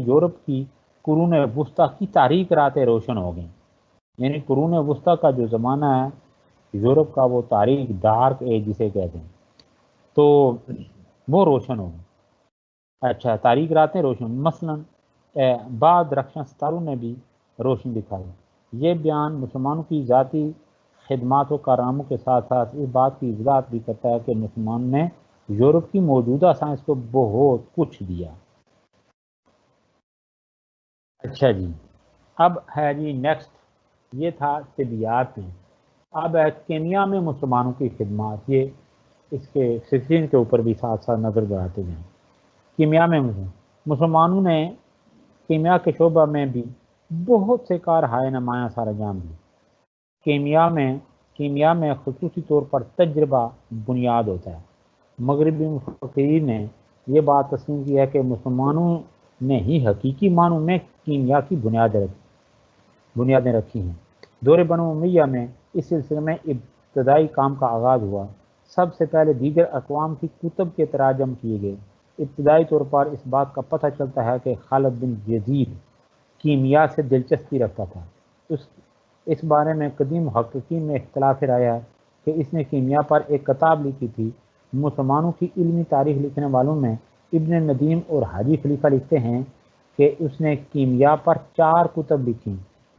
یورپ کی قرون وسطیٰ کی تاریک راتیں روشن ہو گئیں۔ یعنی قرون وسطیٰ کا جو زمانہ ہے یورپ کا، وہ تاریک ڈارک ایج جسے کہتے ہیں، تو وہ روشن ہو. اچھا تاریک راتیں روشن مثلاً بعد رکشن ستاروں نے بھی روشنی دکھائی. یہ بیان مسلمانوں کی ذاتی خدمات و کارناموں کے ساتھ ساتھ اس بات کی وضاحت بھی کرتا ہے کہ مسلمان نے یورپ کی موجودہ سائنس کو بہت کچھ دیا. اچھا جی اب ہے جی نیکسٹ، یہ تھا طبیعیات میں. اب ہے کیمیا میں مسلمانوں کی خدمات. یہ اس کے سکرین کے اوپر بھی ساتھ ساتھ نظر بڑھاتے ہیں. کیمیا میں مسلمانوں نے کیمیا کے شعبہ میں بھی بہت سے کار ہائے نمایاں سر انجام دی. کیمیا میں خصوصی طور پر تجربہ بنیاد ہوتا ہے. مغربی مفکرین نے یہ بات تسلیم کی ہے کہ مسلمانوں نے ہی حقیقی معنوں میں کیمیا کی بنیادیں رکھی ہیں. دور بنو امیہ میں اس سلسلے میں ابتدائی کام کا آغاز ہوا. سب سے پہلے دیگر اقوام کی کتب کے تراجم کیے گئے. ابتدائی طور پر اس بات کا پتہ چلتا ہے کہ خالد بن یزید کیمیا سے دلچسپی رکھتا تھا. اس بارے میں قدیم محققین میں اختلاف رائے ہے کہ اس نے کیمیا پر ایک کتاب لکھی تھی. مسلمانوں کی علمی تاریخ لکھنے والوں میں ابن ندیم اور حاجی خلیفہ لکھتے ہیں کہ اس نے کیمیا پر 4 کتب لکھی،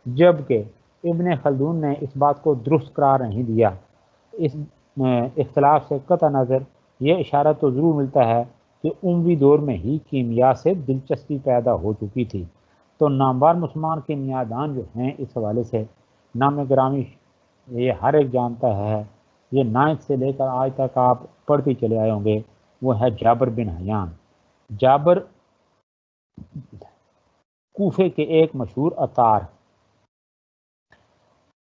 جبکہ ابن خلدون نے اس بات کو درست قرار نہیں دیا. اس اختلاف سے قطع نظر یہ اشارہ تو ضرور ملتا ہے کہ اموی دور میں ہی کیمیا سے دلچسپی پیدا ہو چکی تھی. تو نامور مسلمان کیمیا دان جو ہیں اس حوالے سے نام گرامی یہ ہر ایک جانتا ہے. یہ 9th سے لے کر آج تک آپ پڑھتے چلے آئے ہوں گے. وہ ہے جابر بن حیان. جابر کوفے کے ایک مشہور عطار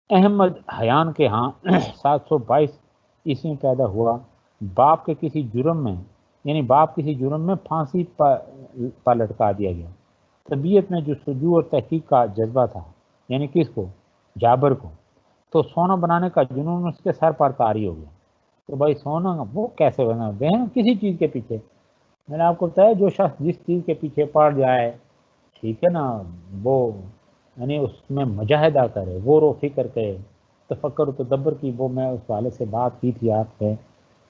احمد حیان کے ہاں 722 عیسوی میں پیدا ہوا. باپ کسی جرم میں پھانسی پر لٹکا دیا گیا. طبیعت میں جو سجو اور تحقیق کا جذبہ تھا، یعنی کس کو؟ جابر کو. تو سونا بنانے کا جنون اس کے سر پر طاری ہو گیا. تو بھائی سونا وہ کیسے بنا؟ بہن کسی چیز کے پیچھے، میں نے آپ کو بتایا جو شخص جس چیز کے پیچھے پڑ جائے، ٹھیک ہے نا، وہ یعنی اس میں مجاہدہ کرے، غور و فکر کرے، تفکر و تدبر کی، وہ میں اس والے سے بات کی تھی آپ سے.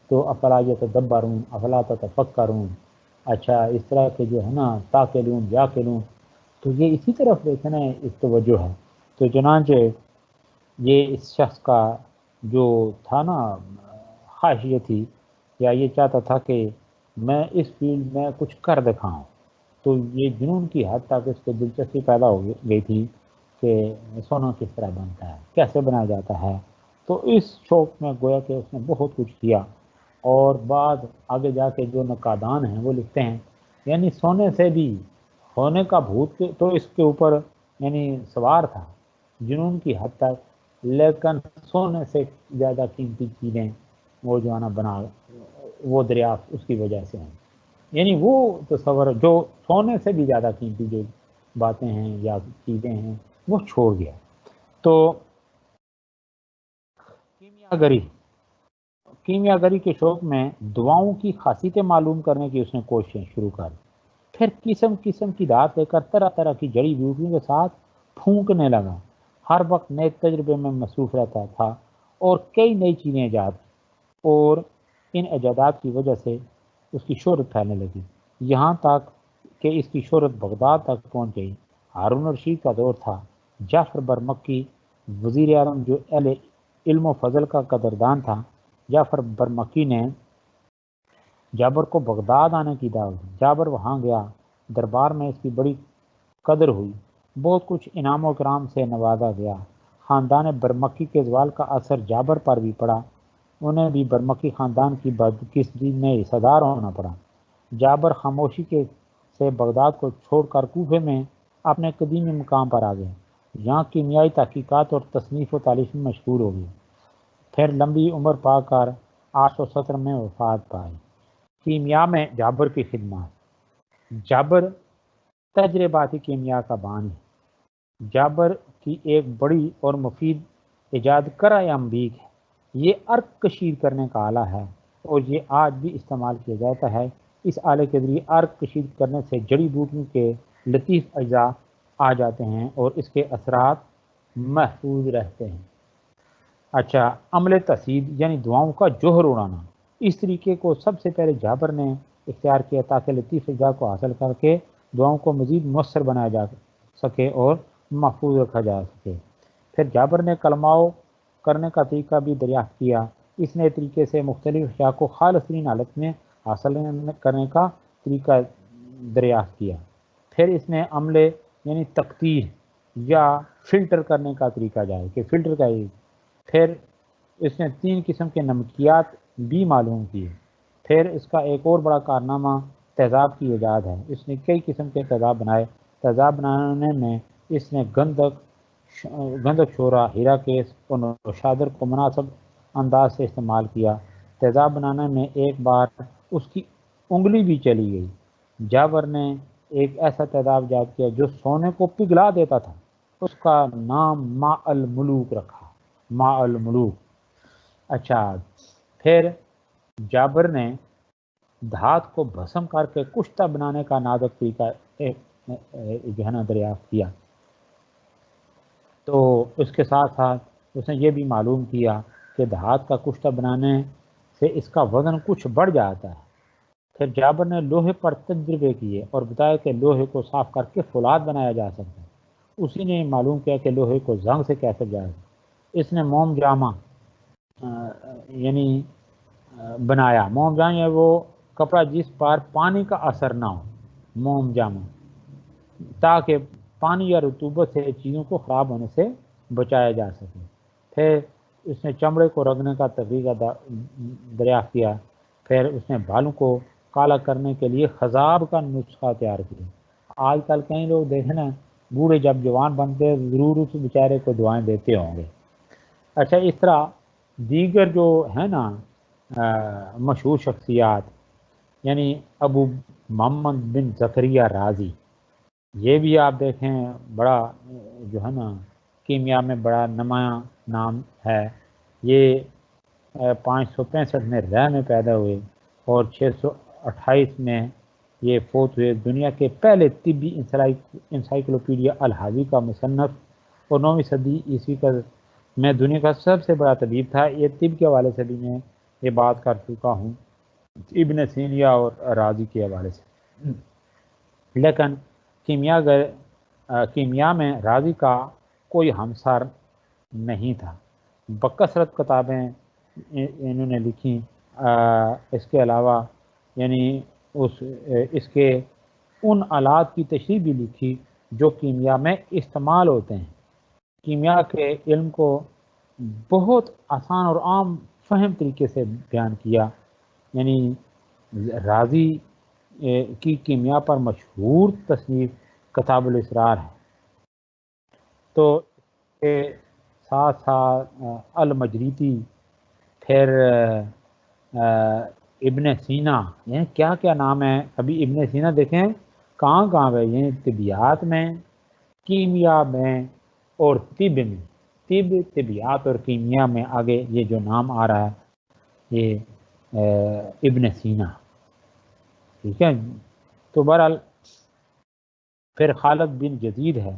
تو افلا یتدبرون افلا تتفکرون. اچھا اس طرح کے جو ہے نا تاکلون یاکلون، تو یہ اسی طرف دیکھنا ہے، اس توجہ ہے. تو چنانچہ یہ اس شخص کا جو تھا نا خواہش یہ تھی یا یہ چاہتا تھا کہ میں اس فیلڈ میں کچھ کر دکھاؤں. تو یہ جنون کی حد تک اس کو دلچسپی پیدا ہو گئی تھی کہ سونا کس طرح بنتا ہے، کیسے بنایا جاتا ہے. تو اس شوق میں گویا کہ اس نے بہت کچھ کیا. اور بعد آگے جا کے جو نقادان ہیں وہ لکھتے ہیں یعنی سونے سے بھی ہونے کا بھوت تو اس کے اوپر یعنی سوار تھا جنون کی حد تک، لیکن سونے سے زیادہ قیمتی چیزیں وہ جو ہے نا بنا وہ دریافت اس کی وجہ سے ہیں. یعنی وہ تصور جو سونے سے بھی زیادہ قیمتی جو باتیں ہیں یا چیزیں ہیں وہ چھوڑ گیا. تو کیمیا گری کے شوق میں دواؤں کی خاصیتیں معلوم کرنے کی اس نے کوششیں شروع کر. پھر قسم قسم کی دھات لے کر طرح طرح کی جڑی بوٹیوں کے ساتھ پھونکنے لگا. ہر وقت نئے تجربے میں مصروف رہتا تھا اور کئی نئی چیزیں ایجاد، اور ان ایجادات کی وجہ سے اس کی شہرت پھیلنے لگی، یہاں تک کہ اس کی شہرت بغداد تک پہنچ گئی. ہارون الرشید کا دور تھا. جعفر برمکی وزیر اعظم جو اہل علم و فضل کا قدردان تھا، جعفر برمکی نے جابر کو بغداد آنے کی دعوت دی. جابر وہاں گیا. دربار میں اس کی بڑی قدر ہوئی. بہت کچھ انعام و اکرام سے نوازا گیا. خاندان برمکی کے زوال کا اثر جابر پر بھی پڑا. انہیں بھی برمکی خاندان کی بدقسمتی میں حصہ دار ہونا پڑا. جابر خاموشی سے بغداد کو چھوڑ کر کوفے میں اپنے قدیمی مقام پر آ گئے. یہاں کیمیائی تحقیقات اور تصنیف و تالیف میں مشغول ہو گئے. پھر لمبی عمر پا کر 870 میں وفات پائی. کیمیا میں جابر کی خدمات. جابر تجرباتی کیمیا کا بانی. جابر کی ایک بڑی اور مفید ایجاد کرۂ انبیک ہے. یہ عرق کشید کرنے کا آلہ ہے اور یہ آج بھی استعمال کیا جاتا ہے. اس آلے کے ذریعے عرق کشید کرنے سے جڑی بوٹیوں کے لطیف اجزاء آ جاتے ہیں اور اس کے اثرات محفوظ رہتے ہیں. اچھا عمل تصید یعنی دعاؤں کا جوہر اڑانا. اس طریقے کو سب سے پہلے جابر نے اختیار کیا تاکہ لطیف اجزاء کو حاصل کر کے دعاؤں کو مزید مؤثر بنایا جا سکے اور محفوظ رکھا جا سکے۔ پھر جابر نے کلماؤ کرنے کا طریقہ بھی دریافت کیا۔ اس نئے طریقے سے مختلف اشیاء کو خالص ترین حالت میں حاصل کرنے کا طریقہ دریافت کیا۔ پھر اس نے عملے یعنی تقطیر یا فلٹر کرنے کا طریقہ جائے کہ فلٹر کا ہی۔ پھر اس نے 3 قسم کے نمکیات بھی معلوم کیے۔ پھر اس کا ایک اور بڑا کارنامہ تیزاب کی ایجاد ہے۔ اس نے کئی قسم کے تیزاب بنائے۔ تیزاب بنانے میں اس نے گندک شورا، ہیرا کیس اور نوشادر کو مناسب انداز سے استعمال کیا۔ تیزاب بنانے میں ایک بار اس کی انگلی بھی چلی گئی۔ جابر نے ایک ایسا تیزاب ایجاد کیا جو سونے کو پگھلا دیتا تھا۔ اس کا نام ماء الملوک رکھا، ماء الملوک۔ اچھا، پھر جابر نے دھات کو بھسم کر کے کشتہ بنانے کا نازک طریقہ جو ہے نا دریافت کیا۔ تو اس کے ساتھ ساتھ اس نے یہ بھی معلوم کیا کہ دھات کا کشتہ بنانے سے اس کا وزن کچھ بڑھ جاتا ہے۔ پھر جابر نے لوہے پر تجربے کیے اور بتایا کہ لوہے کو صاف کر کے فولاد بنایا جا سکتا ہے۔ اسی نے معلوم کیا کہ لوہے کو زنگ سے کیسے جائے۔ اس نے موم جامہ یعنی بنایا۔ موم جامہ وہ کپڑا جس پر پانی کا اثر نہ ہو، موم جامہ، تاکہ پانی یا رطوبت سے چیزوں کو خراب ہونے سے بچایا جا سکے۔ پھر اس نے چمڑے کو رگڑنے کا طریقہ دریافت کیا۔ پھر اس نے بالوں کو کالا کرنے کے لیے خضاب کا نسخہ تیار کیا۔ آج کل کئی لوگ دیکھیں نا، بوڑھے جب جوان بنتے ضرور اس بیچارے کو دعائیں دیتے ہوں گے۔ اچھا، اس طرح دیگر جو ہے نا مشہور شخصیات، یعنی ابو محمد بن زکریہ رازی، یہ بھی آپ دیکھیں بڑا جو ہے نا کیمیا میں بڑا نمایاں نام ہے۔ یہ 565 میں رہ میں پیدا ہوئے اور 628 میں یہ فوت ہوئے۔ دنیا کے پہلے طبی انسائکلوپیڈیا الحاوی کا مصنف اور 9ویں صدی عیسوی کا میں دنیا کا سب سے بڑا طبیب تھا۔ یہ طب کے حوالے سے بھی میں یہ بات کر چکا ہوں ابن سینا اور رازی کے حوالے سے۔ لیکن کیمیا میں رازی کا کوئی ہمسر نہیں تھا۔ بکثرت کتابیں انہوں نے لکھی۔ اس کے علاوہ یعنی اس کے ان آلات کی تشریح بھی لکھی جو کیمیا میں استعمال ہوتے ہیں۔ کیمیا کے علم کو بہت آسان اور عام فہم طریقے سے بیان کیا۔ یعنی رازی کی کیمیا پر مشہور تصنیف کتاب الاسرار ہے۔ تو کے ساتھ ساتھ المجریتی، پھر ابن سینا، یعنی کیا کیا نام ہے۔ ابھی ابن سینا دیکھیں کہاں کہاں ہے، یعنی طبیعات میں، کیمیا میں اور طب میں، طبیعات اور کیمیا میں آگے یہ جو نام آ رہا ہے یہ ابن سینا، ٹھیک ہے۔ تو بہرحال پھر خالد بن جدید ہے،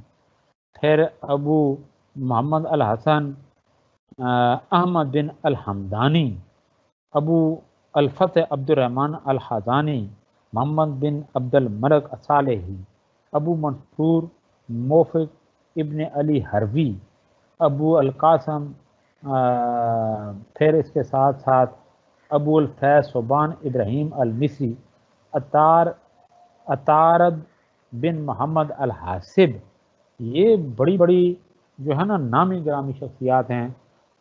پھر ابو محمد الحسن احمد بن الحمدانی، ابو الفتح عبد الرحمن الحزانی، محمد بن عبد الملک الصالحی، ابو منصور موفق ابن علی حروی، ابو القاسم، پھر اس کے ساتھ ساتھ ابو الفیض صوبان ابراہیم المصری، اطارد بن محمد الحاسب۔ یہ بڑی بڑی جو ہے نا نامی گرامی شخصیات ہیں۔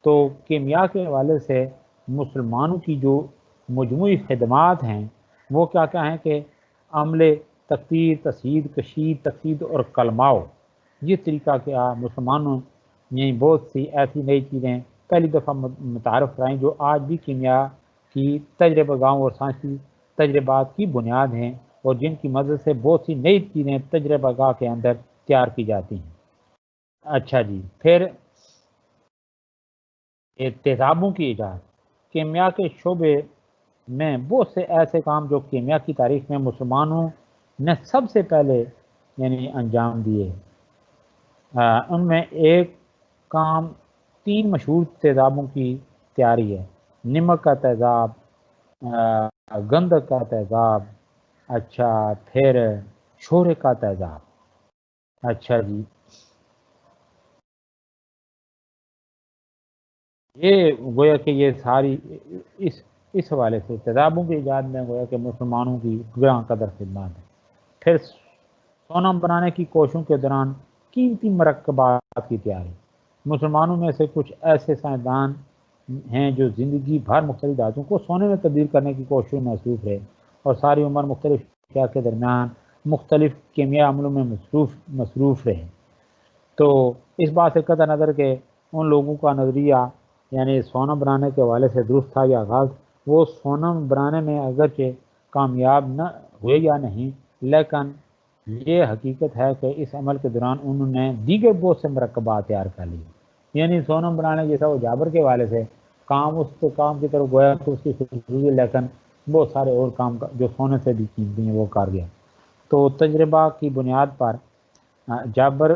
تو کیمیا کے حوالے سے مسلمانوں کی جو مجموعی خدمات ہیں وہ کیا کیا ہیں کہ عملے، تقطیر، تصحیح، کشید، تقسید اور کلماؤ، یہ طریقہ کیا مسلمانوں نے بہت سی ایسی نئی چیزیں پہلی دفعہ متعارف کرائیں جو آج بھی کیمیا کی تجربہ گاؤں اور سائنسی تجربات کی بنیاد ہیں اور جن کی مدد سے بہت سی نئی چیزیں تجربہ گاہ کے اندر تیار کی جاتی ہیں۔ اچھا جی، پھر تیزابوں کی ایجاد، کیمیا کے شعبے میں بہت سے ایسے کام جو کیمیا کی تاریخ میں مسلمانوں نے سب سے پہلے یعنی انجام دیے۔ ان میں ایک کام 3 مشہور تیزابوں کی تیاری ہے۔ نمک کا تیزاب، گندک کا تیزاب، اچھا پھر شورے کا تیزاب، اچھا جی یہ گویا کہ یہ ساری اس حوالے سے تیزابوں کی ایجاد میں گویا کہ مسلمانوں کی گراں قدر خدمات ہے۔ پھر سونا بنانے کی کوششوں کے دوران قیمتی مرکبات کی تیاری، مسلمانوں میں سے کچھ ایسے سائنسدان ہیں جو زندگی بھر مختلف دھاتوں کو سونے میں تبدیل کرنے کی کوششوں میں مصروف رہے اور ساری عمر مختلف اشیاء کے درمیان مختلف کیمیائی عملوں میں مصروف رہے۔ تو اس بات سے قطع نظر کہ ان لوگوں کا نظریہ یعنی سونا بنانے کے حوالے سے درست تھا یا غلط، وہ سونا بنانے میں اگرچہ کامیاب نہ ہوئے یا نہیں، لیکن یہ حقیقت ہے کہ اس عمل کے دوران انہوں نے دیگر بہت سے مرکبات تیار کر لیے، یعنی سونا بنانے جیسا وہ جابر کے حوالے سے کام اس کام کی طرف گویا تو اس کی خصوصی، لیکن بہت سارے اور کام جو سونے سے بھی قیمتی ہیں وہ کر گیا۔ تو تجربہ کی بنیاد پر جابر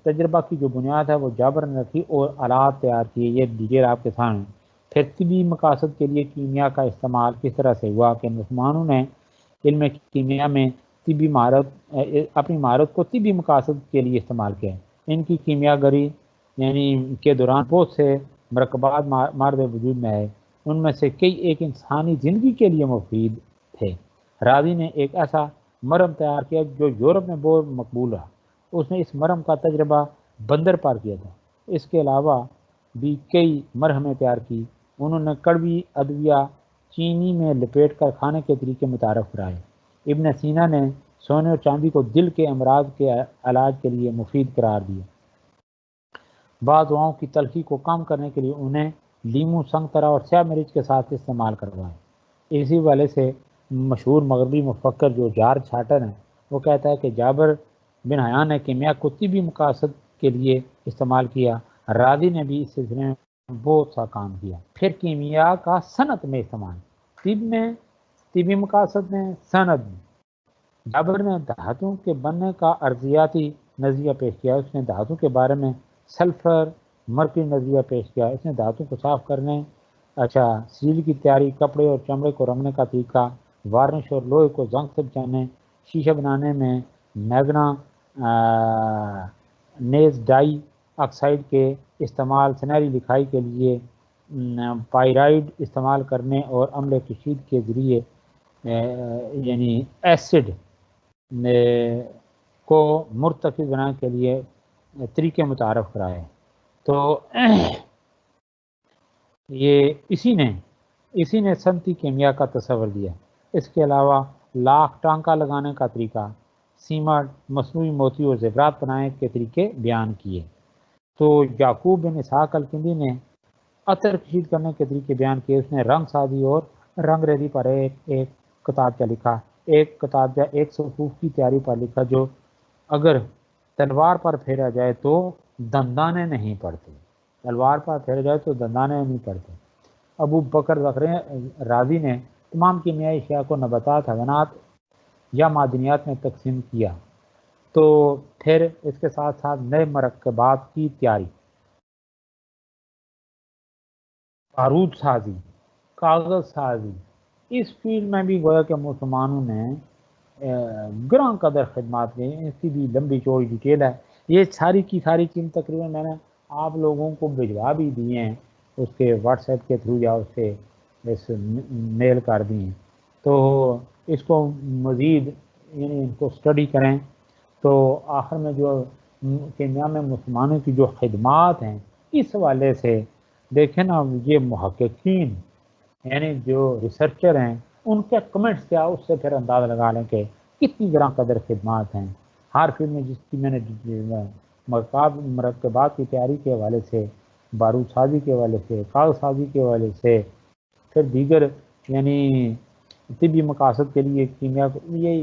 تجربہ کی جو بنیاد ہے وہ جابر نے رکھی اور آلات تیار کیے، یہ ڈیٹیل آپ کے سامنے۔ پھر طبی مقاصد کے لیے کیمیا کا استعمال کس طرح سے ہوا کہ مسلمانوں نے علم کیمیا میں طبی مہارت اپنی مہارت کو طبی مقاصد کے لیے استعمال کیا۔ ان کی کیمیا گری یعنی کے دوران بہت سے مرکبات مارد وجود میں آئے، ان میں سے کئی ایک انسانی زندگی کے لیے مفید تھے۔ رازی نے ایک ایسا مرہم تیار کیا جو یورپ میں بہت مقبول رہا، اس نے اس مرہم کا تجربہ بندر پر کیا تھا۔ اس کے علاوہ بھی کئی مرہمیں تیار کی، انہوں نے کڑوی ادویہ چینی میں لپیٹ کر کھانے کے طریقے متعارف کرائے۔ ابن سینا نے سونے اور چاندی کو دل کے امراض کے علاج کے لیے مفید قرار دیا۔ بعض دواؤں کی تلخی کو کم کرنے کے لیے انہیں لیمو، سنگترا اور سیاہ مرچ کے ساتھ استعمال کروائے۔ اسی والے سے مشہور مغربی مفکر جو جارج شاٹر ہیں وہ کہتا ہے کہ جابر بن حیان نے کیمیا کو طبی مقاصد کے لیے استعمال کیا، رازی نے بھی اس سلسلے میں بہت سا کام کیا۔ پھر کیمیا کا صنعت میں استعمال، طب میں، طبی مقاصد میں، صنعت میں۔ جابر نے دھاتوں کے بننے کا ارضیاتی نظریہ پیش کیا، اس نے دھاتوں کے بارے میں سلفر مرکری نظریہ پیش کیا، اس نے دھاتوں کو صاف کرنے، اچھا سیل کی تیاری، کپڑے اور چمڑے کو رنگنے کا طریقہ، وارنش اور لوہے کو زنگ سے بچانے، شیشہ بنانے میں میگنا نیز ڈائی آکسائڈ کے استعمال، سنہری لکھائی کے لیے پائرائڈ استعمال کرنے اور عمل کشید کے ذریعے یعنی ایسڈ کو مرتکز بنانے کے لیے طریقے متعارف کرائے۔ تو یہ اسی نے صنعتی کیمیا کا تصور دیا۔ اس کے علاوہ لاکھ ٹانکا لگانے کا طریقہ، سیمنٹ، مصنوعی موتی اور زیورات بنانے کے طریقے بیان کیے۔ تو یعقوب بن اسحاق الکندی نے عطر کشید کرنے کے طریقے بیان کیے، اس نے رنگ سازی اور رنگ ریزی پر ایک کتابچہ لکھا، ایک کتابچہ ایک صفوف کی تیاری پر لکھا جو اگر تلوار پر پھیرا جائے تو دندانے نہیں پڑتے، تلوار پر پھیرا جائے تو دندانے نہیں پڑتے۔ ابو بکر رازی نے تمام کیمیائی اشیاء کو نباتات، حیوانات یا معدنیات میں تقسیم کیا۔ تو پھر اس کے ساتھ ساتھ نئے مرکبات کی تیاری، بارود سازی، کاغذ سازی، اس فیلڈ میں بھی گویا کہ مسلمانوں نے گراں قدر خدمات کی، اس کی بھی لمبی چوڑی ڈیٹیل ہے۔ یہ ساری کی ساری چیز تقریباً میں نے آپ لوگوں کو بھجوا بھی دیے ہیں اس کے واٹس ایپ کے تھرو یا اس سے میل کر دی ہیں، تو اس کو مزید یعنی ان کو اسٹڈی کریں۔ تو آخر میں جو کیمیا میں مسلمانوں کی جو خدمات ہیں اس حوالے سے دیکھیں نا، یہ محققین یعنی جو ریسرچر ہیں ان کے کمنٹس کیا، اس سے پھر اندازہ لگا لیں کہ کتنی گراں قدر خدمات ہیں ہر فلم میں، جس کی میں نے مرکبات کی تیاری کے حوالے سے، بارود سازی کے حوالے سے، کاغذ سازی کے حوالے سے، پھر دیگر یعنی طبی مقاصد کے لیے کیمیا، یہ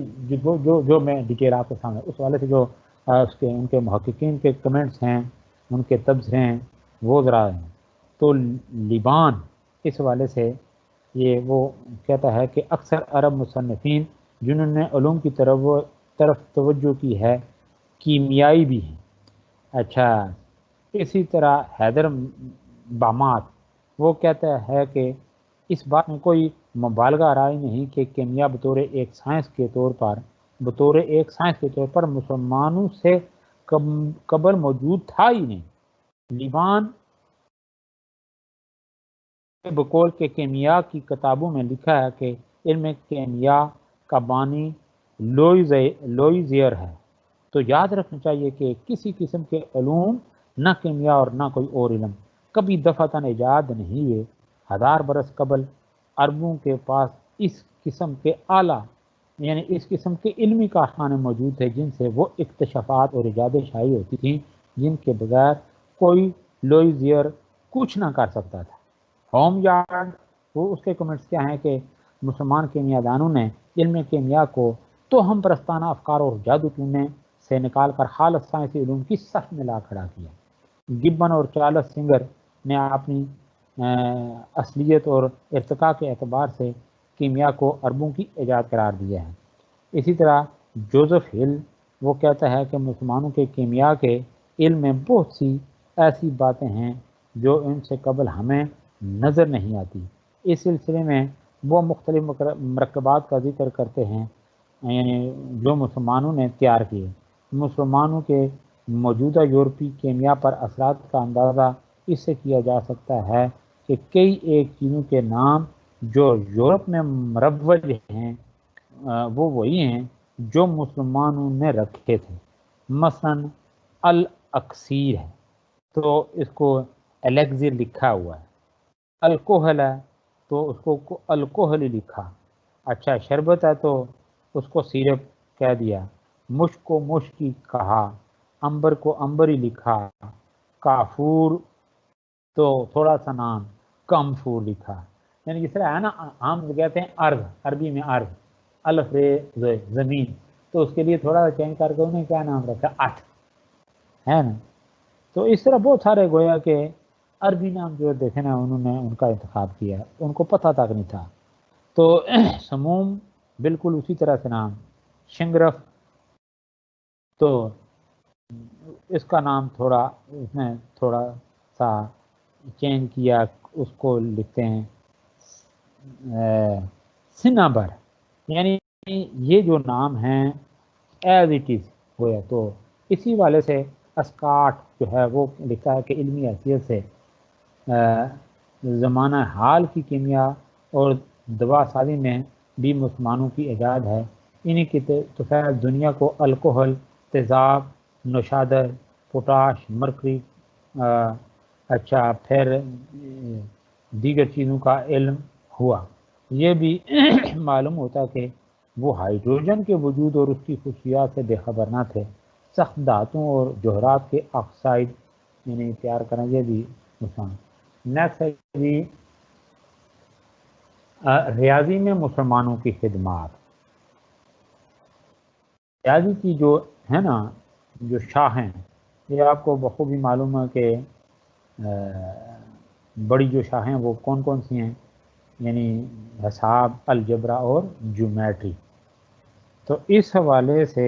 جو میں ڈیٹیل آپ کے سامنے اس حوالے سے جو اس کے ان کے محققین کے کمنٹس ہیں، ان کے تبصرے ہیں، وہ ذرا ہیں۔ تو لیبان اس حوالے سے یہ وہ کہتا ہے کہ اکثر عرب مصنفین جنہوں نے علوم کی طرف توجہ کی ہے کیمیائی بھی ہیں۔ اچھا اسی طرح حیدر بامات وہ کہتا ہے کہ اس بات میں کوئی مبالغہ رائے نہیں کہ کیمیا بطور ایک سائنس کے طور پر مسلمانوں سے قبل موجود تھا ہی نہیں۔ لیوان بقول کے کیمیا کی کتابوں میں لکھا ہے کہ علم کیمیا کا بانی لوئزیئر ہے۔ تو یاد رکھنا چاہیے کہ کسی قسم کے علوم، نہ کیمیا اور نہ کوئی اور علم، کبھی دفعتاً ایجاد نہیں ہوئے۔ 1000 برس قبل عربوں کے پاس اس قسم کے اعلیٰ یعنی اس قسم کے علمی کارخانے موجود تھے جن سے وہ اکتشافات اور ایجادیں شائع ہوتی تھیں جن کے بغیر کوئی لوئزیئر کچھ نہ کر سکتا تھا۔ ہوم یارڈ وہ اس کے کمنٹس کیا ہیں کہ مسلمان کیمیا دانوں نے علم کیمیا کو توہم پرستانہ افکار اور جادو ٹونے سے نکال کر خالص سائنسی علوم کی صف میں لا کھڑا کیا۔ گبن اور چارلس سنگر نے اپنی اصلیت اور ارتقاء کے اعتبار سے کیمیا کو عربوں کی ایجاد قرار دیا ہے۔ اسی طرح جوزف ہل وہ کہتا ہے کہ مسلمانوں کے کیمیا کے علم میں بہت سی ایسی باتیں ہیں جو ان سے قبل ہمیں نظر نہیں آتی۔ اس سلسلے میں وہ مختلف مرکبات کا ذکر کرتے ہیں یعنی جو مسلمانوں نے تیار کیے۔ مسلمانوں کے موجودہ یورپی کیمیا پر اثرات کا اندازہ اس سے کیا جا سکتا ہے کہ کئی ایک چیزوں کے نام جو یورپ میں مروج ہیں وہ وہی ہیں جو مسلمانوں نے رکھے تھے۔ مثلا الاکسیر ہے تو اس کو الیکزیر لکھا ہوا ہے، الکوہل ہے تو اس کو الکوہل لکھا، اچھا شربت ہے تو اس کو سیرپ کہہ دیا، مشک کو مشکی کہا، امبر کو امبری لکھا، کافور تو تھوڑا سا نام کمفور لکھا۔ یعنی جس طرح ہے نا ہم کہتے ہیں ارض، عربی میں ارض، الف رے زمین، تو اس کے لیے تھوڑا سا چینج کر کے انہیں کیا نام رکھا، اٹھ ہے نا۔ تو اس طرح بہت سارے گویا کہ عربی نام جو دیکھے نا انہوں نے ان کا انتخاب کیا، ان کو پتہ تک نہیں تھا۔ تو سموم بالکل اسی طرح سے نام، شنگرف تو اس کا نام تھوڑا اس نے تھوڑا سا چینج کیا، اس کو لکھتے ہیں سنابر، یعنی یہ جو نام ہیں ایز اٹ از ہوا۔ تو اسی والے سے اسکاٹ جو ہے وہ لکھا ہے کہ علمی حیثیت سے زمانہ حال کی کیمیا اور دوا سازی میں بھی مسلمانوں کی ایجاد ہے۔ انہی کی توفیل دنیا کو الکوہل، تیزاب، نوشادر، پوٹاش، مرکری، اچھا پھر دیگر چیزوں کا علم ہوا۔ یہ بھی معلوم ہوتا کہ وہ ہائیڈروجن کے وجود اور اس کی خصوصیات سے بے خبر نہ تھے۔ سخت دھاتوں اور جوہرات کے آکسائڈ یعنی تیار کریں، یہ بھی نقصان۔ نیکسٹ ہے جی ریاضی میں مسلمانوں کی خدمات۔ ریاضی کی جو ہے نا جو شاخیں، یہ آپ کو بخوبی معلوم ہے کہ بڑی جو شاخیں وہ کون کون سی ہیں، یعنی حساب، الجبرا اور جیومیٹری۔ تو اس حوالے سے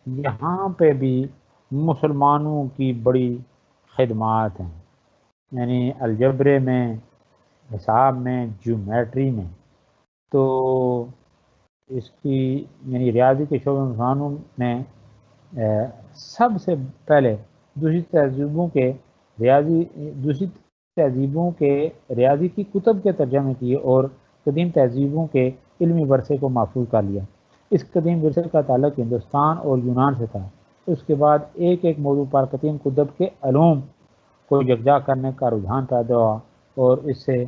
یہاں پہ بھی مسلمانوں کی بڑی خدمات ہیں، یعنی الجبرے میں، حساب میں، جیومیٹری میں۔ تو اس کی یعنی ریاضی کے شعبے مسلمانوں نے سب سے پہلے دوسری تہذیبوں کے ریاضی کی کتب کے ترجمے کیے اور قدیم تہذیبوں کے علمی ورثے کو محفوظ کر لیا۔ اس قدیم ورثے کا تعلق ہندوستان اور یونان سے تھا۔ اس کے بعد ایک ایک موضوع پر قدیم کتب کے علوم کو یکجا کرنے کا رجحان پیدا ہوا اور اس سے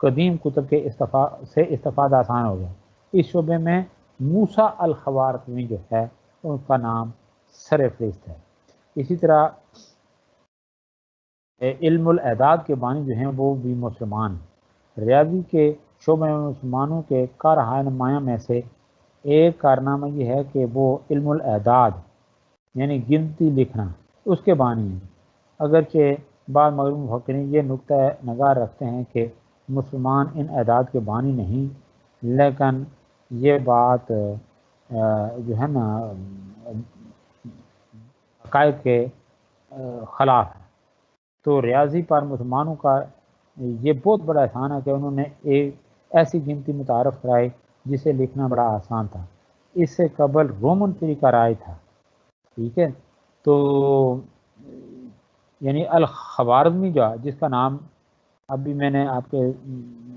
قدیم کتب کے استفادہ آسان ہو گیا۔ اس شعبے میں موسیٰ الخوارزمی جو ہے ان کا نام سر فہرست ہے۔ اسی طرح علم الاعداد کے بانی جو ہیں وہ بھی مسلمان ہیں۔ ریاضی کے شعبے میں مسلمانوں کے کارہائے نمایاں میں سے ایک کارنامہ یہ ہے کہ وہ علم الاعداد یعنی گنتی لکھنا اس کے بانی ہیں۔ اگرچہ بعض مغربی مفکرین یہ نقطہ نگار رکھتے ہیں کہ مسلمان ان اعداد کے بانی نہیں، لیکن یہ بات جو ہے نا عقائد کے خلاف ہے۔ تو ریاضی پر مسلمانوں کا یہ بہت بڑا احسان ہے کہ انہوں نے ایک ایسی گنتی متعارف کرائی جسے لکھنا بڑا آسان تھا۔ اس سے قبل رومن طریقہ رائج تھا، ٹھیک ہے۔ تو یعنی الخوارزمی جو ہے، جس کا نام ابھی میں نے آپ کے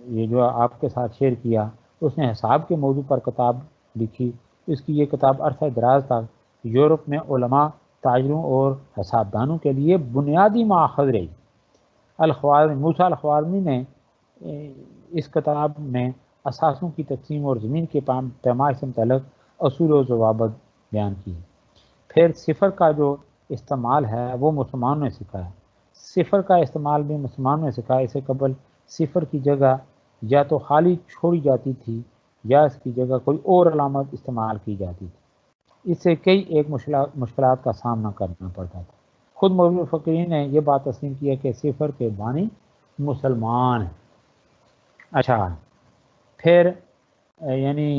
یہ جو آپ کے ساتھ شیئر کیا، اس نے حساب کے موضوع پر کتاب لکھی۔ اس کی یہ کتاب عرصہ دراز تک یورپ میں علماء، تاجروں اور حسابدانوں کے لیے بنیادی ماخذ رہی۔ موسیٰ الخوارزمی نے اس کتاب میں اثاثوں کی تقسیم اور زمین کے پیمائش سے متعلق اصول و ضوابط بیان کی۔ پھر صفر کا جو استعمال ہے وہ مسلمانوں نے سکھایا۔ صفر کا استعمال بھی مسلمانوں نے سکھایا۔ اس سے قبل صفر کی جگہ یا تو خالی چھوڑی جاتی تھی یا اس کی جگہ کوئی اور علامت استعمال کی جاتی تھی۔ اس سے کئی ایک مشکلات کا سامنا کرنا پڑتا تھا۔ خود مولوی فقیہ نے یہ بات تسلیم کیا کہ صفر کے بانی مسلمان ہیں۔ اچھا، پھر یعنی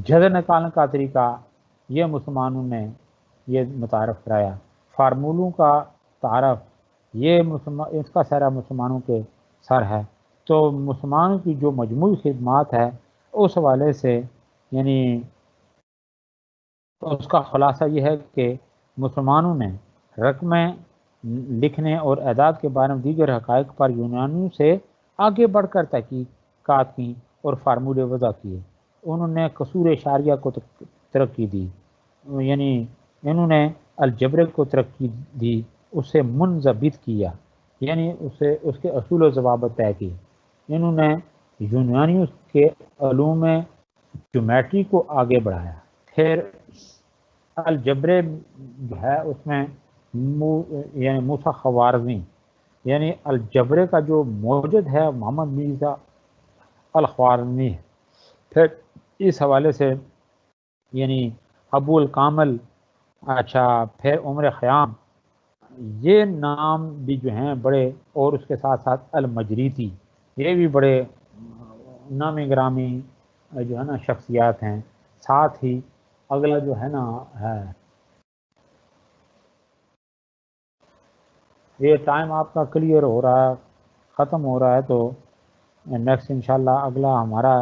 جذر نکالنے کا طریقہ یہ مسلمانوں نے یہ متعارف کرایا۔ فارمولوں کا تعارف یہ اس کا سہرا مسلمانوں کے سر ہے۔ تو مسلمانوں کی جو مجموعی خدمات ہے اس حوالے سے یعنی اس کا خلاصہ یہ ہے کہ مسلمانوں نے رقمیں لکھنے اور اعداد کے بارے میں دیگر حقائق پر یونانیوں سے آگے بڑھ کر تحقیقات کی اور فارمولے وضع کیے۔ انہوں نے قصور اشاریہ کو ترقی دی، یعنی انہوں نے الجبر کو ترقی دی، اسے منضبط کیا، یعنی اس کے اصول و ضوابط طے کیے۔ انہوں نے یونانیوں کے علوم جیومیٹری کو آگے بڑھایا۔ پھر الجبر جو ہے اس میں یعنی موسیٰ خوارزمی یعنی الجبر کا جو موجد ہے محمد مرزا الخوارزمی ہے۔ پھر اس حوالے سے یعنی ابو الکامل، اچھا پھر عمر خیام، یہ نام بھی جو ہیں بڑے، اور اس کے ساتھ ساتھ المجریتی، یہ بھی بڑے نامی گرامی جو ہے نا شخصیات ہیں۔ ساتھ ہی اگلا جو ہے نا ہے یہ ٹائم آپ کا کلیئر ہو رہا ہے، ختم ہو رہا ہے، تو نیکسٹ انشاءاللہ اگلا ہمارا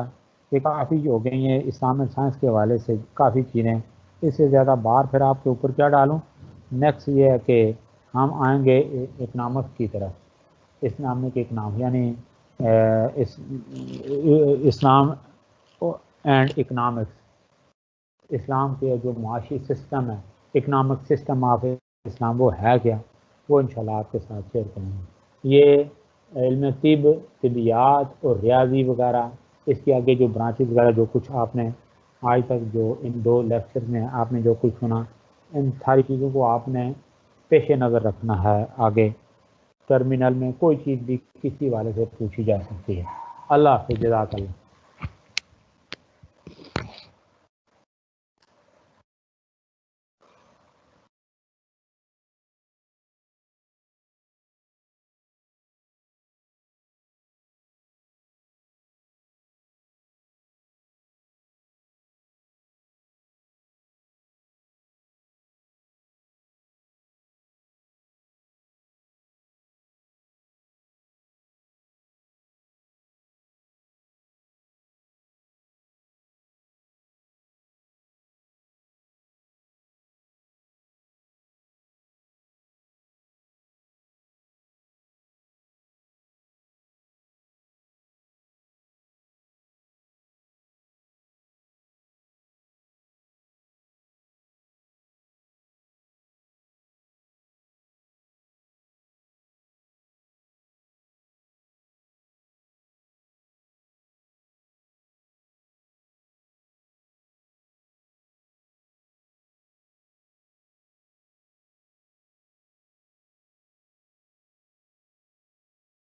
یہ کافی ہو گئی ہیں اسلام اینڈ سائنس کے حوالے سے کافی چیزیں، اس سے زیادہ بار پھر آپ کے اوپر کیا ڈالوں۔ نیکسٹ یہ ہے کہ ہم آئیں گے اکنامکس کی طرف، اسلامک اکنام یعنی اسلام اینڈ اکنامکس، اسلام کے جو معاشی سسٹم ہے، اکنامک سسٹم آف اسلام وہ ہے کیا، وہ انشاءاللہ آپ کے ساتھ شیئر کریں گے۔ یہ علم طب، طبیات اور ریاضی وغیرہ، اس کے آگے جو برانچز وغیرہ جو کچھ آپ نے آج تک جو ان 2 لیکچر میں آپ نے جو کچھ سنا، ان ساری چیزوں کو آپ نے پیش نظر رکھنا ہے۔ آگے ٹرمینل میں کوئی چیز بھی کسی والے سے پوچھی جا سکتی ہے۔ اللہ حافظ، جزاک اللہ۔